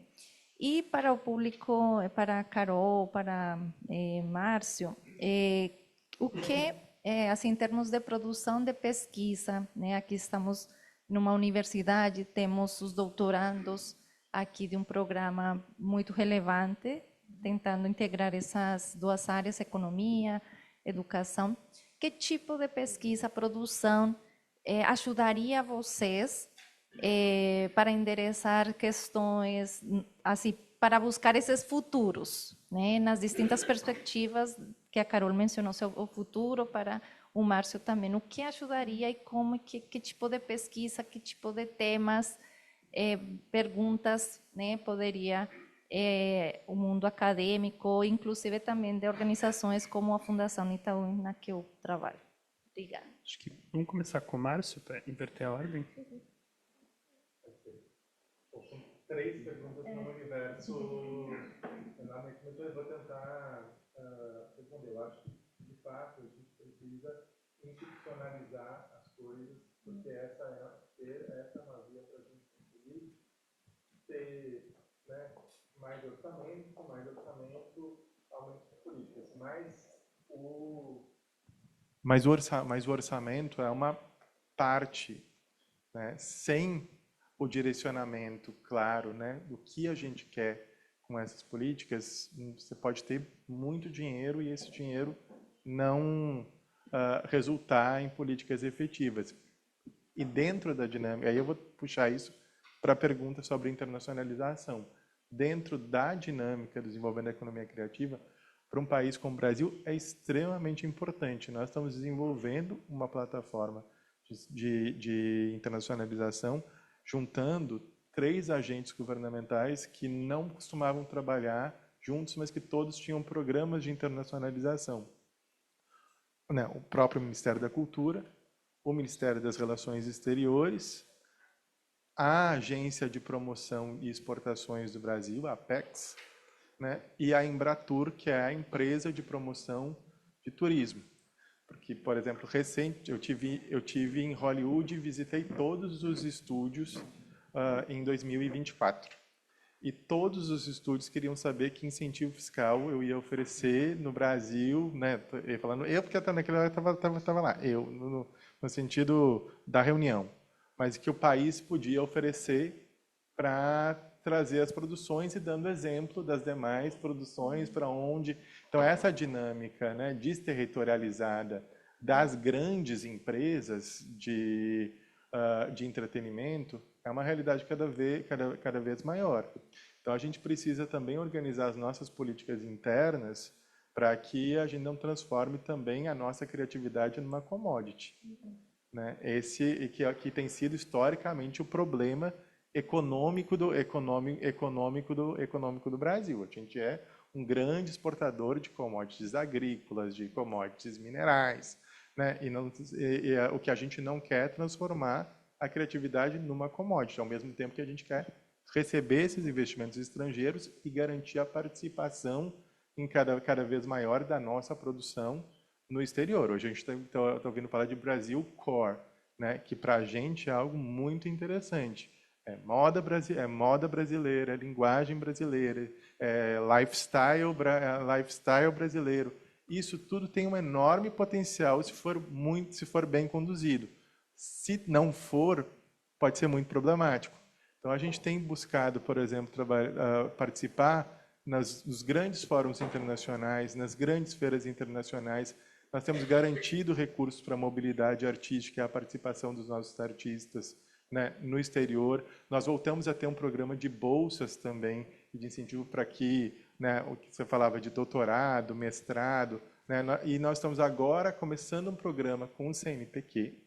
E para o público, para a Carol, para Márcio, o que, assim, em termos de produção de pesquisa, né? Aqui estamos numa universidade, temos os doutorandos aqui de um programa muito relevante, tentando integrar essas 2 áreas, economia, educação. Que tipo de pesquisa, produção ajudaria vocês para endereçar questões, assim, para buscar esses futuros, né, nas distintas perspectivas que a Carol mencionou, o futuro, para o Márcio também. O que ajudaria e como, que tipo de pesquisa, que tipo de temas, perguntas, né, poderia o mundo acadêmico, inclusive também de organizações como a Fundação Itaú, na que eu trabalho. Obrigada. Acho que vamos começar com o Márcio para inverter a ordem. São 3 perguntas no universo enorme, mas eu vou tentar responder. Eu acho que, de fato, a gente precisa institucionalizar as coisas, porque essa é uma via para a gente conseguir ter, né, mais orçamento, aumento de políticas. Mas o orçamento é uma parte, né? Sem o direcionamento claro, né, do que a gente quer com essas políticas, você pode ter muito dinheiro e esse dinheiro não resultar em políticas efetivas. E dentro da dinâmica, aí eu vou puxar isso para a pergunta sobre internacionalização. Dentro da dinâmica do desenvolvimento da economia criativa, para um país como o Brasil, é extremamente importante. Nós estamos desenvolvendo uma plataforma de internacionalização, juntando 3 agentes governamentais que não costumavam trabalhar juntos, mas que todos tinham programas de internacionalização. O próprio Ministério da Cultura, o Ministério das Relações Exteriores, a Agência de Promoção e Exportações do Brasil, a Apex, né, e a Embratur, que é a empresa de promoção de turismo. Porque, por exemplo, recente, eu tive em Hollywood e visitei todos os estúdios em 2024. E todos os estúdios queriam saber que incentivo fiscal eu ia oferecer no Brasil, né? Falando eu, porque até naquela hora estava lá, eu, no sentido da reunião, mas que o país podia oferecer para trazer as produções e dando exemplo das demais produções para onde. Então, essa dinâmica, né, desterritorializada das grandes empresas de entretenimento é uma realidade cada vez maior. Então, a gente precisa também organizar as nossas políticas internas para que a gente não transforme também a nossa criatividade numa commodity. Né? Esse que tem sido historicamente o problema econômico do Brasil. A gente é um grande exportador de commodities agrícolas, de commodities minerais, né? O que a gente não quer é transformar a criatividade numa commodity, ao mesmo tempo que a gente quer receber esses investimentos estrangeiros e garantir a participação em cada vez maior da nossa produção no exterior. Hoje a gente está ouvindo falar de Brasil Core, né? Que para a gente é algo muito interessante. É moda brasileira, é linguagem brasileira, é lifestyle brasileiro. Isso tudo tem um enorme potencial se for bem conduzido. Se não for, pode ser muito problemático. Então, a gente tem buscado, por exemplo, participar nos grandes fóruns internacionais, nas grandes feiras internacionais. Nós temos garantido recursos para a mobilidade artística e a participação dos nossos artistas, né, no exterior. Nós voltamos a ter um programa de bolsas também, de incentivo para que, né, o que você falava de doutorado, mestrado, né, e nós estamos agora começando um programa com o CNPq,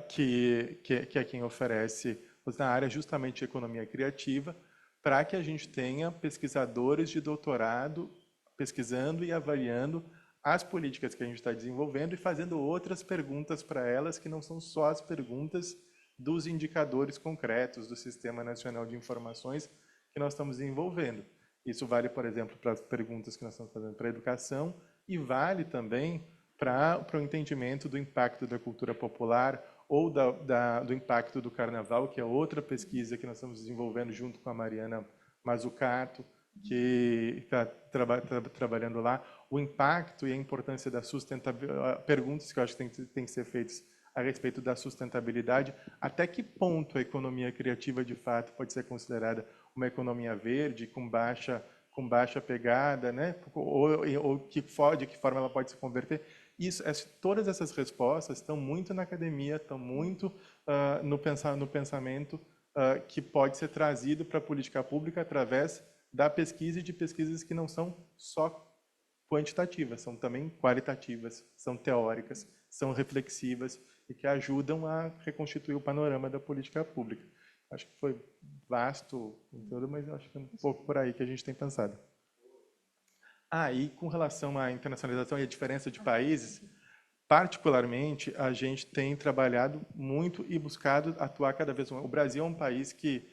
que é quem oferece na área justamente de economia criativa, para que a gente tenha pesquisadores de doutorado pesquisando e avaliando as políticas que a gente está desenvolvendo e fazendo outras perguntas para elas, que não são só as perguntas dos indicadores concretos do Sistema Nacional de Informações que nós estamos desenvolvendo. Isso vale, por exemplo, para as perguntas que nós estamos fazendo para a educação e vale também para o entendimento do impacto da cultura popular ou do impacto do carnaval, que é outra pesquisa que nós estamos desenvolvendo junto com a Mariana Mazzucato, que está trabalhando lá, o impacto e a importância da sustentabilidade, perguntas que eu acho que tem que ser feitas a respeito da sustentabilidade, até que ponto a economia criativa, de fato, pode ser considerada uma economia verde, com baixa pegada, né? ou de que forma ela pode se converter. Todas essas respostas estão muito na academia, estão muito no pensamento que pode ser trazido para a política pública através da pesquisa e de pesquisas que não são só quantitativas, são também qualitativas, são teóricas, são reflexivas e que ajudam a reconstituir o panorama da política pública. Acho que foi vasto em tudo, mas acho que é um pouco por aí que a gente tem pensado. E com relação à internacionalização e a diferença de países, particularmente, a gente tem trabalhado muito e buscado atuar cada vez mais. O Brasil é um país que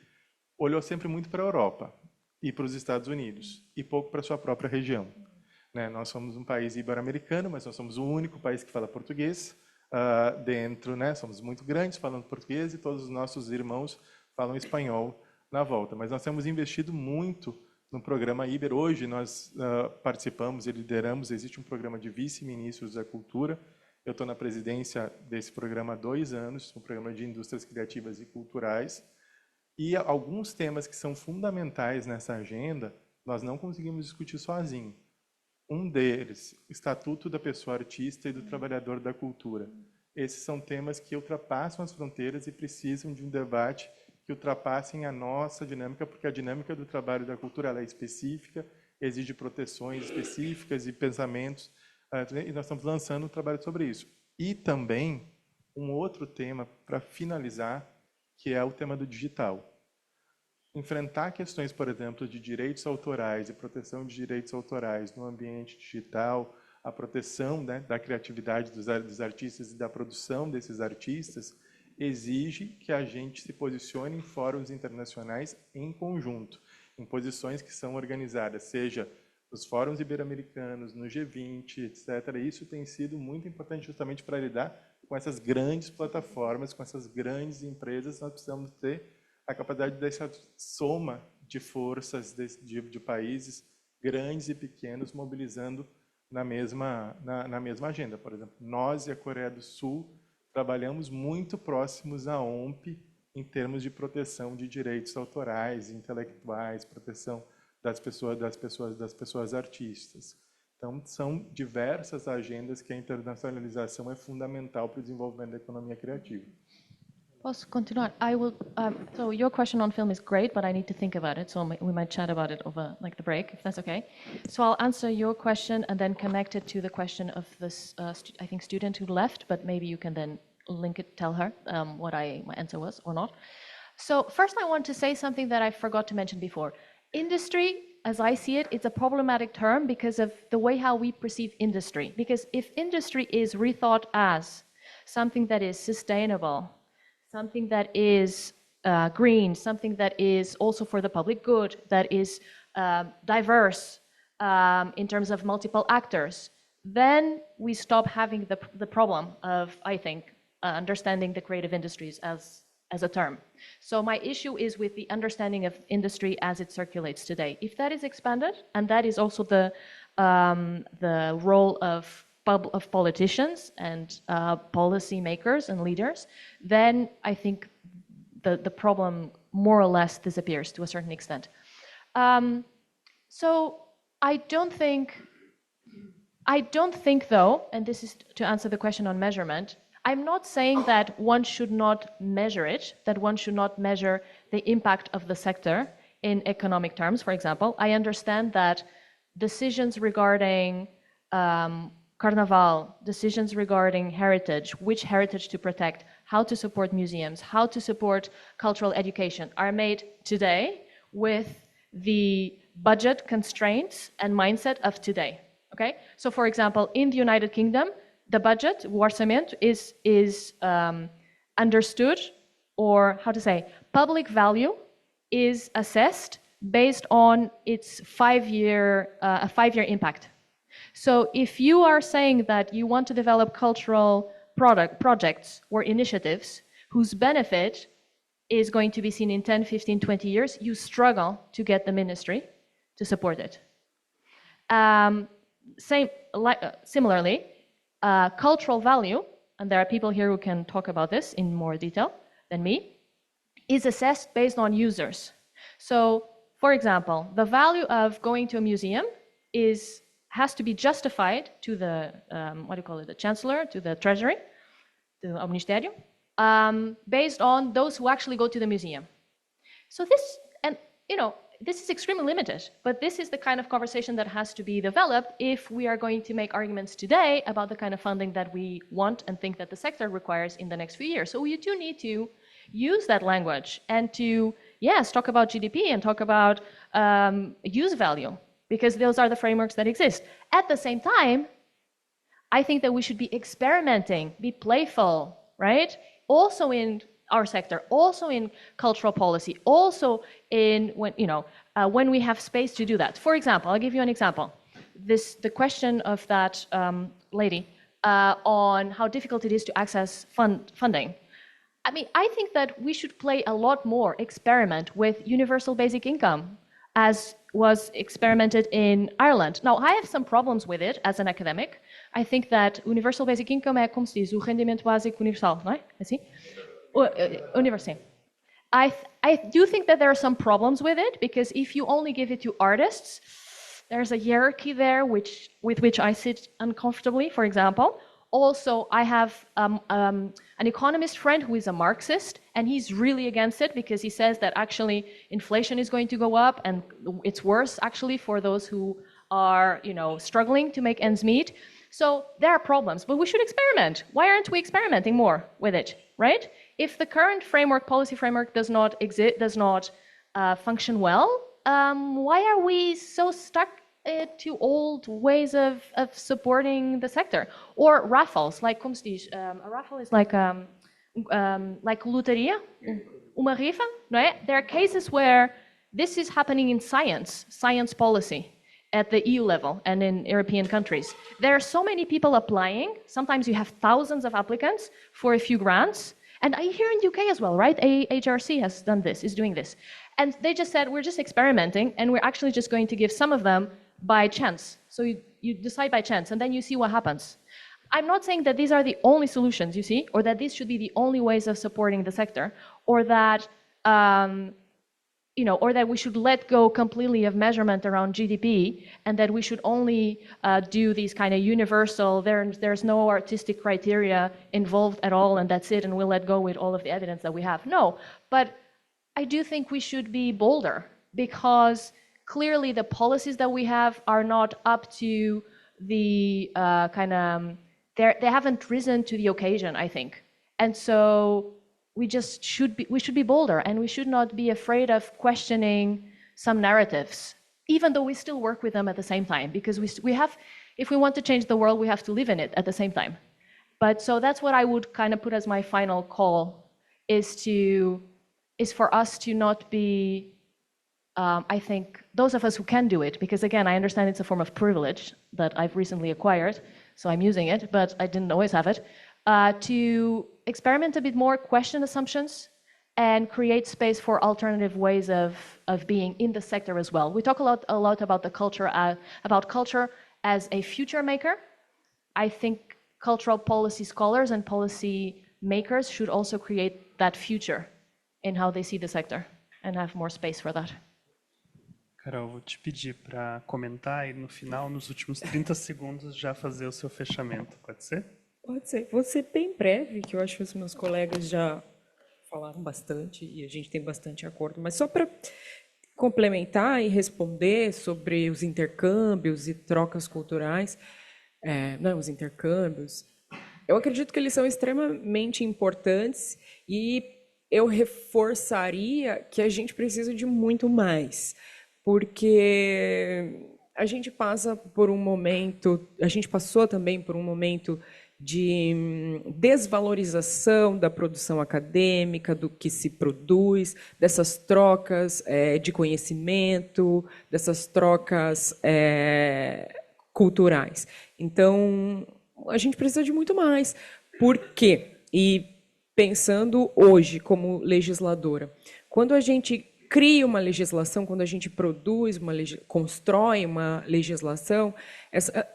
olhou sempre muito para a Europa e para os Estados Unidos, e pouco para a sua própria região. Né? Nós somos um país ibero-americano, mas nós somos o único país que fala português dentro, né? Somos muito grandes falando português e todos os nossos irmãos falam espanhol na volta. Mas nós temos investido muito no programa Iber. Hoje nós participamos e lideramos, existe um programa de vice-ministros da cultura. Eu estou na presidência desse programa há 2 anos, um programa de indústrias criativas e culturais. E alguns temas que são fundamentais nessa agenda, nós não conseguimos discutir sozinho. Um deles, Estatuto da Pessoa Artista e do Trabalhador da Cultura. Esses são temas que ultrapassam as fronteiras e precisam de um debate que ultrapassem a nossa dinâmica, porque a dinâmica do trabalho da cultura ela é específica, exige proteções específicas e pensamentos, e nós estamos lançando um trabalho sobre isso. E também um outro tema para finalizar, que é o tema do digital. Enfrentar questões, por exemplo, de direitos autorais e proteção de direitos autorais no ambiente digital, a proteção, né, da criatividade dos artistas e da produção desses artistas, exige que a gente se posicione em fóruns internacionais em conjunto, em posições que são organizadas, seja nos fóruns ibero-americanos, no G20, etc. Isso tem sido muito importante justamente para lidar com essas grandes plataformas, com essas grandes empresas. Nós precisamos ter a capacidade dessa soma de forças de países grandes e pequenos mobilizando na mesma agenda. Por exemplo, nós e a Coreia do Sul trabalhamos muito próximos à OMP em termos de proteção de direitos autorais, intelectuais, proteção das pessoas artistas. Então, são diversas agendas que a internacionalização é fundamental para o desenvolvimento da economia criativa. Posso continuar? I will. So your question on film is great, but I need to think about it. So we might chat about it over like the break, if that's okay. So I'll answer your question and then connect it to the question of this, I think, student who left. But maybe you can then link it, tell her what my answer was or not. So first, I want to say something that I forgot to mention before. Industry, as I see it, it's a problematic term because of the way how we perceive industry. Because if industry is rethought as something that is sustainable, something that is green, something that is also for the public good, that is diverse in terms of multiple actors, then we stop having the problem of, I think, understanding the creative industries as a term. So my issue is with the understanding of industry as it circulates today. If that is expanded, and that is also the role of politicians and policy makers and leaders, then I think the problem more or less disappears to a certain extent. So I don't think though, and this is to answer the question on measurement, I'm not saying that one should not measure it, that one should not measure the impact of the sector in economic terms, for example. I understand that decisions regarding Carnaval, decisions regarding heritage, which heritage to protect, how to support museums, how to support cultural education are made today with the budget constraints and mindset of today, okay? So for example, in the United Kingdom, the budget, o orçamento, is understood, or how to say, public value is assessed based on its five-year impact. So if you are saying that you want to develop cultural projects or initiatives whose benefit is going to be seen in 10, 15, 20 years, you struggle to get the ministry to support it. Similarly, cultural value, and there are people here who can talk about this in more detail than me, is assessed based on users. So, for example, the value of going to a museum has to be justified to the, the chancellor, to the treasury, to the ministério, based on those who actually go to the museum. So this, and this is extremely limited, but this is the kind of conversation that has to be developed if we are going to make arguments today about the kind of funding that we want and think that the sector requires in the next few years. So you do need to use that language and to, yes, talk about GDP and talk about use value, because those are the frameworks that exist. At the same time, I think that we should be experimenting, be playful, right? Also in our sector, also in cultural policy, also in when we have space to do that. For example, I'll give you an example. The question of that lady on how difficult it is to access funding. I mean, I think that we should play a lot more experiment with universal basic income, as was experimented in Ireland. Now, I have some problems with it as an academic. I think that universal basic income é como se diz, o rendimento básico universal, não é? Assim? Universal. I do think that there are some problems with it, because if you only give it to artists, there's a hierarchy there with which I sit uncomfortably, for example. Also, I have an economist friend who is a Marxist, and he's really against it because he says that actually inflation is going to go up and it's worse actually for those who are, struggling to make ends meet. So there are problems, but we should experiment. Why aren't we experimenting more with it, right? If the current policy framework does not function well, why are we so stuck to old ways of supporting the sector? Or raffles, like como se diz? A raffle is like loteria, uma rifa, right? There are cases where this is happening in science policy at the EU level and in European countries. There are so many people applying. Sometimes you have thousands of applicants for a few grants. And here in UK as well, right? HRC is doing this. And they just said, we're just experimenting, and we're actually just going to give some of them by chance. So you decide by chance, and then you see what happens. I'm not saying that these are the only solutions, you see, or that these should be the only ways of supporting the sector, or that or that we should let go completely of measurement around GDP, and that we should only do these kind of universal, there's no artistic criteria involved at all, and that's it, and we'll let go with all of the evidence that we have. No, but I do think we should be bolder, because clearly the policies that we have are not up to the they haven't risen to the occasion, I think. And so we should be bolder, and we should not be afraid of questioning some narratives, even though we still work with them at the same time, because we have, if we want to change the world, we have to live in it at the same time. But so that's what I would kind of put as my final call, is for us to not be, I think, those of us who can do it, because again, I understand it's a form of privilege that I've recently acquired, so I'm using it, but I didn't always have it, to experiment a bit more, question assumptions, and create space for alternative ways of being in the sector as well. We talk a lot about the culture, about culture as a future maker. I think cultural policy scholars and policy makers should also create that future in how they see the sector and have more space for that. Carol, vou te pedir para comentar e no final, nos últimos 30 segundos, já fazer o seu fechamento. Pode ser? Pode ser. Vou ser bem breve, que eu acho que os meus colegas já falaram bastante e a gente tem bastante acordo. Mas só para complementar e responder sobre os intercâmbios e trocas culturais, os intercâmbios, eu acredito que eles são extremamente importantes e eu reforçaria que a gente precisa de muito mais, porque a gente passou também por um momento de desvalorização da produção acadêmica, do que se produz, dessas trocas de conhecimento, dessas trocas culturais. Então, a gente precisa de muito mais. Por quê? E pensando hoje como legisladora, quando a gente cria uma legislação, quando a gente constrói uma legislação,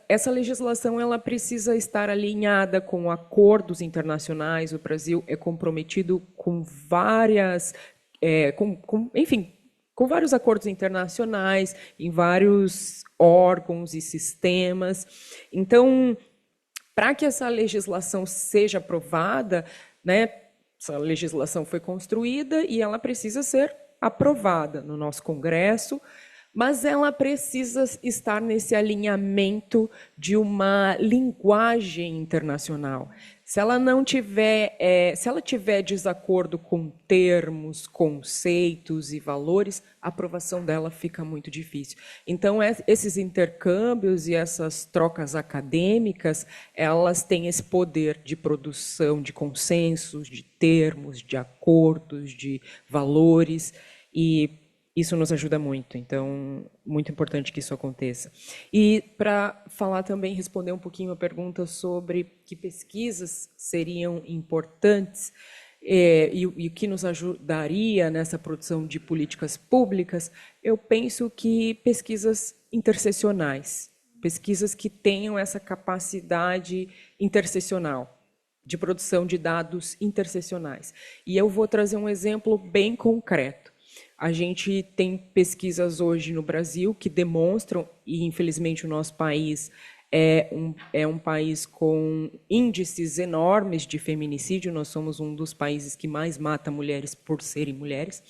essa legislação ela precisa estar alinhada com acordos internacionais. O Brasil é comprometido com vários acordos internacionais, em vários órgãos e sistemas. Então, para que essa legislação seja aprovada, essa legislação foi construída e ela precisa ser aprovada no nosso Congresso, mas ela precisa estar nesse alinhamento de uma linguagem internacional. Se ela tiver desacordo com termos, conceitos e valores, a aprovação dela fica muito difícil. Então, esses intercâmbios e essas trocas acadêmicas, elas têm esse poder de produção de consensos, de termos, de acordos, de valores, e isso nos ajuda muito. Então, muito importante que isso aconteça. E para falar também, responder um pouquinho a pergunta sobre que pesquisas seriam importantes e o que nos ajudaria nessa produção de políticas públicas, eu penso que pesquisas interseccionais, pesquisas que tenham essa capacidade interseccional, de produção de dados interseccionais. E eu vou trazer um exemplo bem concreto. A gente tem pesquisas hoje no Brasil que demonstram, e infelizmente o nosso país é um país com índices enormes de feminicídio. Nós somos um dos países que mais mata mulheres por serem mulheres.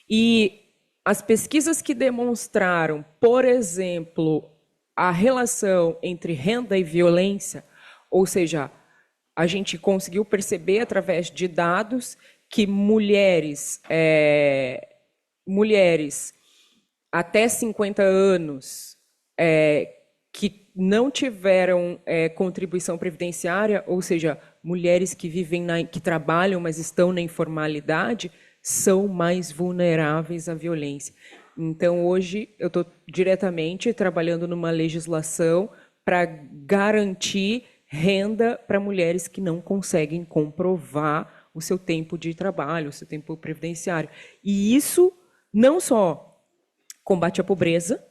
E as pesquisas que demonstraram, por exemplo, a relação entre renda e violência, ou seja, a gente conseguiu perceber através de dados que mulheres até 50 anos que não tiveram contribuição previdenciária, ou seja, mulheres que que trabalham, mas estão na informalidade, são mais vulneráveis à violência. Então, hoje, eu estou diretamente trabalhando numa legislação para garantir renda para mulheres que não conseguem comprovar o seu tempo de trabalho, o seu tempo previdenciário. E isso não só combate a pobreza,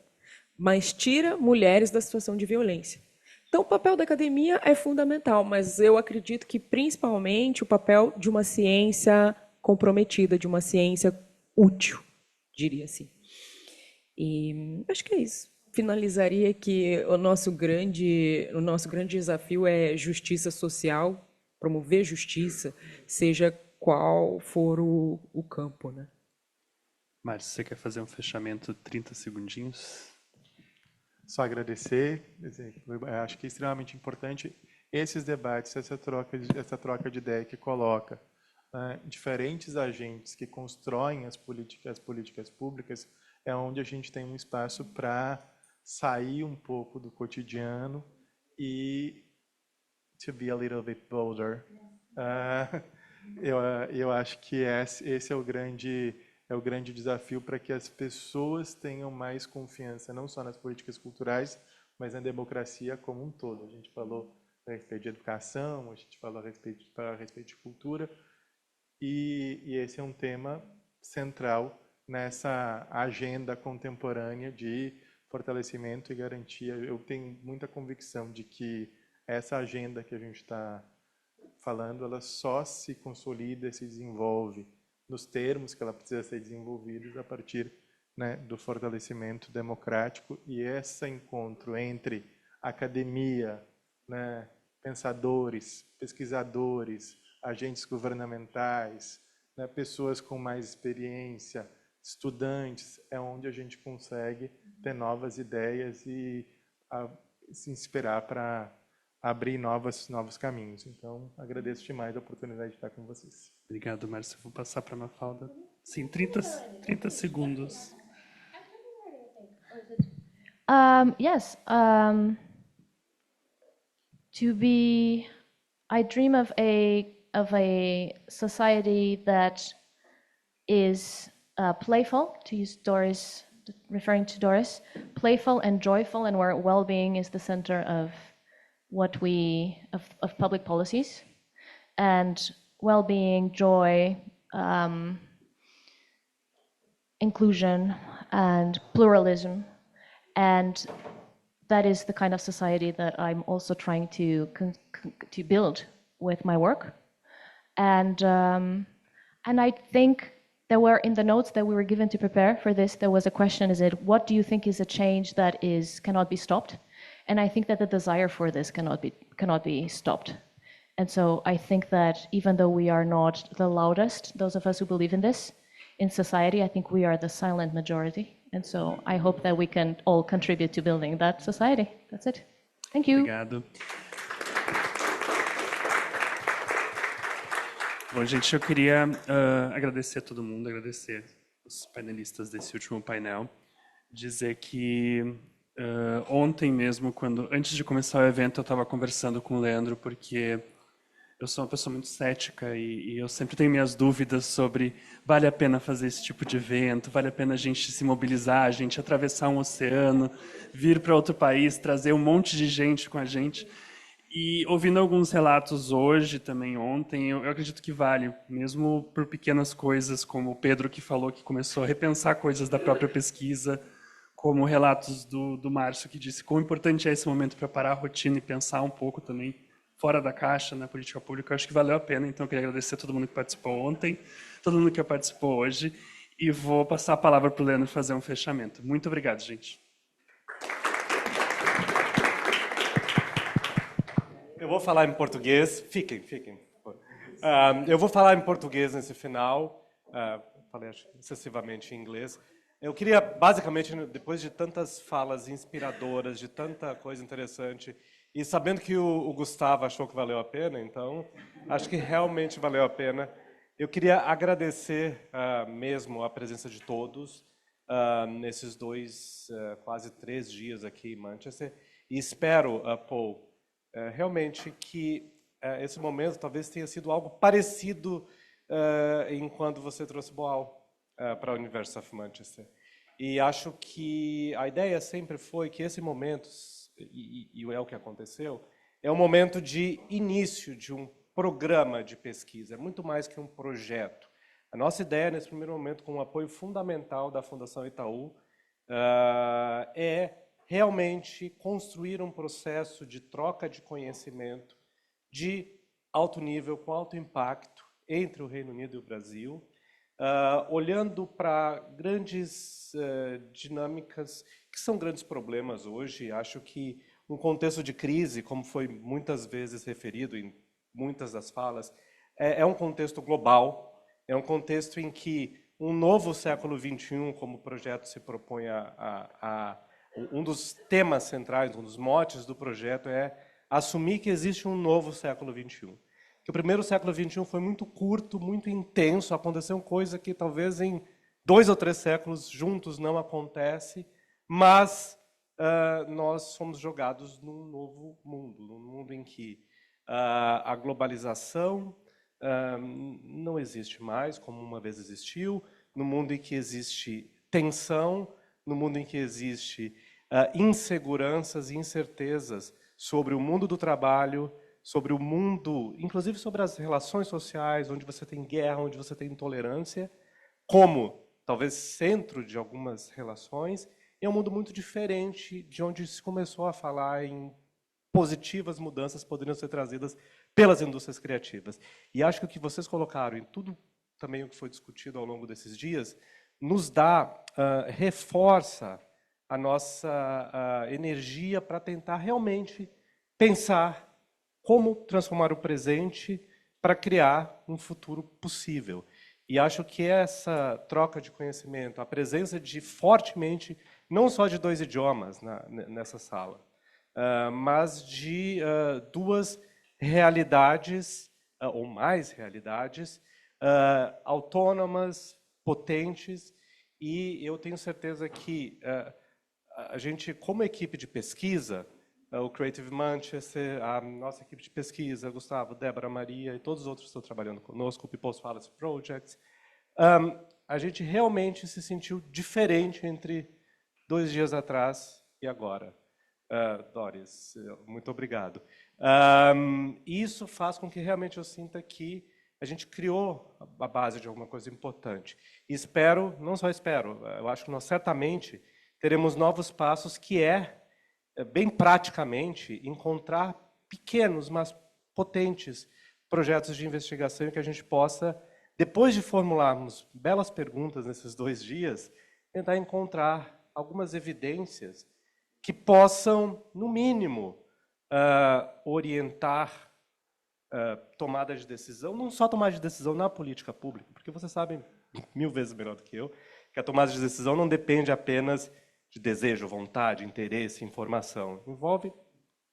mas tira mulheres da situação de violência. Então, o papel da academia é fundamental, mas eu acredito que, principalmente, o papel de uma ciência comprometida, de uma ciência útil, diria assim. E acho que é isso. Finalizaria que o nosso grande desafio é justiça social, promover justiça, seja qual for o campo, né? Márcio, você quer fazer um fechamento 30 segundinhos? Só agradecer, acho que é extremamente importante esses debates, essa troca de ideia que coloca diferentes agentes que constroem as políticas públicas, é onde a gente tem um espaço para sair um pouco do cotidiano e to be a little bit bolder. Eu acho que esse é o grande desafio para que as pessoas tenham mais confiança, não só nas políticas culturais, mas na democracia como um todo. A gente falou a respeito de educação, a gente falou a respeito de cultura, e esse é um tema central nessa agenda contemporânea de fortalecimento e garantia. Eu tenho muita convicção de que essa agenda que a gente está falando, ela só se consolida, se desenvolve nos termos que ela precisa ser desenvolvida a partir, né, do fortalecimento democrático, e esse encontro entre academia, né, pensadores, pesquisadores, agentes governamentais, né, pessoas com mais experiência, estudantes, é onde a gente consegue ter novas ideias e se inspirar para abrir novos caminhos. Então, agradeço demais a oportunidade de estar com vocês. Obrigado, Márcio. Vou passar para a Mafalda. Sim, 30 segundos. Yes. I dream of a society that is playful, to use Doris, referring to Doris, playful and joyful, and where well-being is the center of of public policies, and well-being, joy, inclusion, and pluralism, and that is the kind of society that I'm also trying to build with my work, and I think there were, in the notes that we were given to prepare for this, there was a question: what do you think is a change that cannot be stopped? And I think that the desire for this cannot be stopped. And so I think that even though we are not the loudest, those of us who believe in this, in society, I think we are the silent majority. And so I hope that we can all contribute to building that society. That's it. Thank you. Obrigado. Bom, gente, eu queria agradecer a todo mundo, agradecer os painelistas desse último painel, dizer que ontem mesmo, antes de começar o evento, eu estava conversando com o Leandro, porque eu sou uma pessoa muito cética e eu sempre tenho minhas dúvidas sobre vale a pena fazer esse tipo de evento, vale a pena a gente se mobilizar, a gente atravessar um oceano, vir para outro país, trazer um monte de gente com a gente. E ouvindo alguns relatos hoje, também ontem, eu acredito que vale, mesmo por pequenas coisas, como o Pedro que falou que começou a repensar coisas da própria pesquisa, como relatos do Márcio, que disse quão importante é esse momento para parar a rotina e pensar um pouco também fora da caixa na política pública. Eu acho que valeu a pena, então eu queria agradecer a todo mundo que participou ontem, todo mundo que participou hoje, e vou passar a palavra para o Leandro fazer um fechamento. Muito obrigado, gente. Eu vou falar em português. Fiquem. Eu vou falar em português nesse final. Falei excessivamente em inglês. Eu queria, basicamente, depois de tantas falas inspiradoras, de tanta coisa interessante, e sabendo que o Gustavo achou que valeu a pena, então, acho que realmente valeu a pena. Eu queria agradecer mesmo a presença de todos nesses quase 3 dias aqui em Manchester. E espero, Paul, realmente que esse momento talvez tenha sido algo parecido enquanto você trouxe Boal para a University of Manchester. E acho que a ideia sempre foi que esse momento, e é o que aconteceu, é um momento de início de um programa de pesquisa, é muito mais que um projeto. A nossa ideia, nesse primeiro momento, com o apoio fundamental da Fundação Itaú, é realmente construir um processo de troca de conhecimento de alto nível, com alto impacto, entre o Reino Unido e o Brasil, olhando para grandes dinâmicas, que são grandes problemas hoje. Acho que um contexto de crise, como foi muitas vezes referido em muitas das falas, é um contexto global, é um contexto em que um novo século XXI, como o projeto se propõe um dos temas centrais, um dos motes do projeto é assumir que existe um novo século XXI. Que o primeiro século XXI foi muito curto, muito intenso, aconteceu coisa que talvez em 2 ou 3 séculos juntos não acontece, mas nós somos jogados num novo mundo, num mundo em que a globalização não existe mais como uma vez existiu, no mundo em que existe tensão, no mundo em que existe inseguranças e incertezas sobre o mundo do trabalho, sobre o mundo, inclusive sobre as relações sociais, onde você tem guerra, onde você tem intolerância, como talvez centro de algumas relações, é um mundo muito diferente de onde se começou a falar em positivas mudanças poderiam ser trazidas pelas indústrias criativas. E acho que o que vocês colocaram em tudo também o que foi discutido ao longo desses dias, nos dá, reforça a nossa energia para tentar realmente pensar como transformar o presente para criar um futuro possível. E acho que essa troca de conhecimento, a presença de fortemente, não só de 2 idiomas nessa sala, mas de 2 realidades, ou mais realidades, autônomas, potentes, e eu tenho certeza que a gente, como equipe de pesquisa, o Creative Manchester, a nossa equipe de pesquisa, Gustavo, Débora, Maria e todos os outros que estão trabalhando conosco, o People's Fallacy Project, a gente realmente se sentiu diferente entre 2 dias atrás e agora. Doris, muito obrigado. Isso faz com que realmente eu sinta que a gente criou a base de alguma coisa importante. E espero, não só espero, eu acho que nós certamente teremos novos passos que bem praticamente, encontrar pequenos, mas potentes projetos de investigação em que a gente possa, depois de formularmos belas perguntas nesses 2 dias, tentar encontrar algumas evidências que possam, no mínimo, orientar tomada de decisão, não só tomada de decisão na política pública, porque vocês sabem 1000 vezes melhor do que eu, que a tomada de decisão não depende apenas de desejo, vontade, interesse, informação. Envolve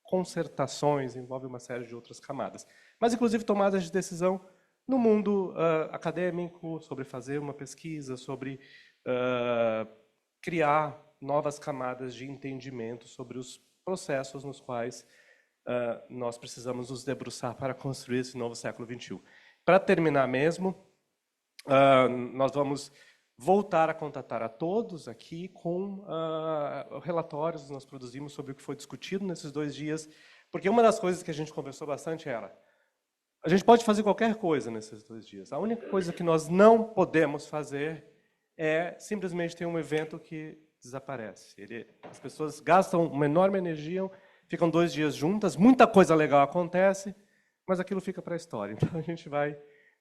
concertações, envolve uma série de outras camadas. Mas, inclusive, tomadas de decisão no mundo acadêmico, sobre fazer uma pesquisa, sobre criar novas camadas de entendimento sobre os processos nos quais nós precisamos nos debruçar para construir esse novo século XXI. Para terminar mesmo, nós vamos voltar a contatar a todos aqui com relatórios que nós produzimos sobre o que foi discutido nesses 2 dias, porque uma das coisas que a gente conversou bastante era, a gente pode fazer qualquer coisa nesses 2 dias, a única coisa que nós não podemos fazer é simplesmente ter um evento que desaparece. As pessoas gastam uma enorme energia, ficam 2 dias juntas, muita coisa legal acontece, mas aquilo fica para a história. Então a gente vai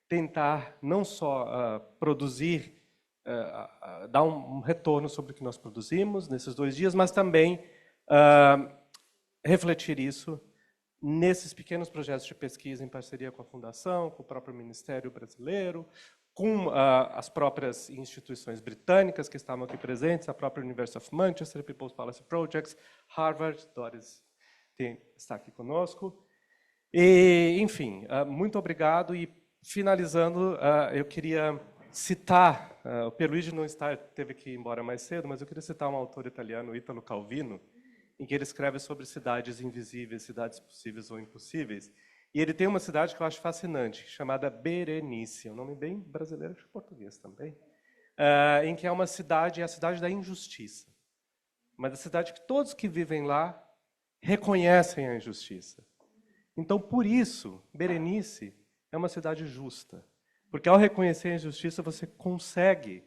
tentar não só produzir, dar um retorno sobre o que nós produzimos nesses 2 dias, mas também refletir isso nesses pequenos projetos de pesquisa em parceria com a Fundação, com o próprio Ministério Brasileiro, com as próprias instituições britânicas que estavam aqui presentes, a própria University of Manchester, People's Policy Projects, Harvard, Doris está aqui conosco. E, enfim, muito obrigado. E, finalizando, eu queria citar, o Pierluigi não teve que ir embora mais cedo, mas eu queria citar um autor italiano, Italo Calvino, em que ele escreve sobre cidades invisíveis, cidades possíveis ou impossíveis. E ele tem uma cidade que eu acho fascinante, chamada Berenice, um nome bem brasileiro, acho que português também, em que é uma cidade, a cidade da injustiça. Mas a cidade que todos que vivem lá reconhecem a injustiça. Então, por isso, Berenice é uma cidade justa. Porque ao reconhecer a injustiça, você consegue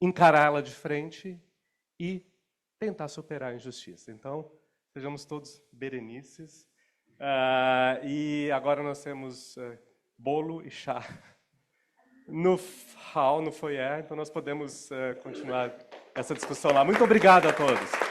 encará-la de frente e tentar superar a injustiça. Então, sejamos todos Berenices. E agora nós temos bolo e chá no hall, no foyer, então nós podemos continuar essa discussão lá. Muito obrigado a todos.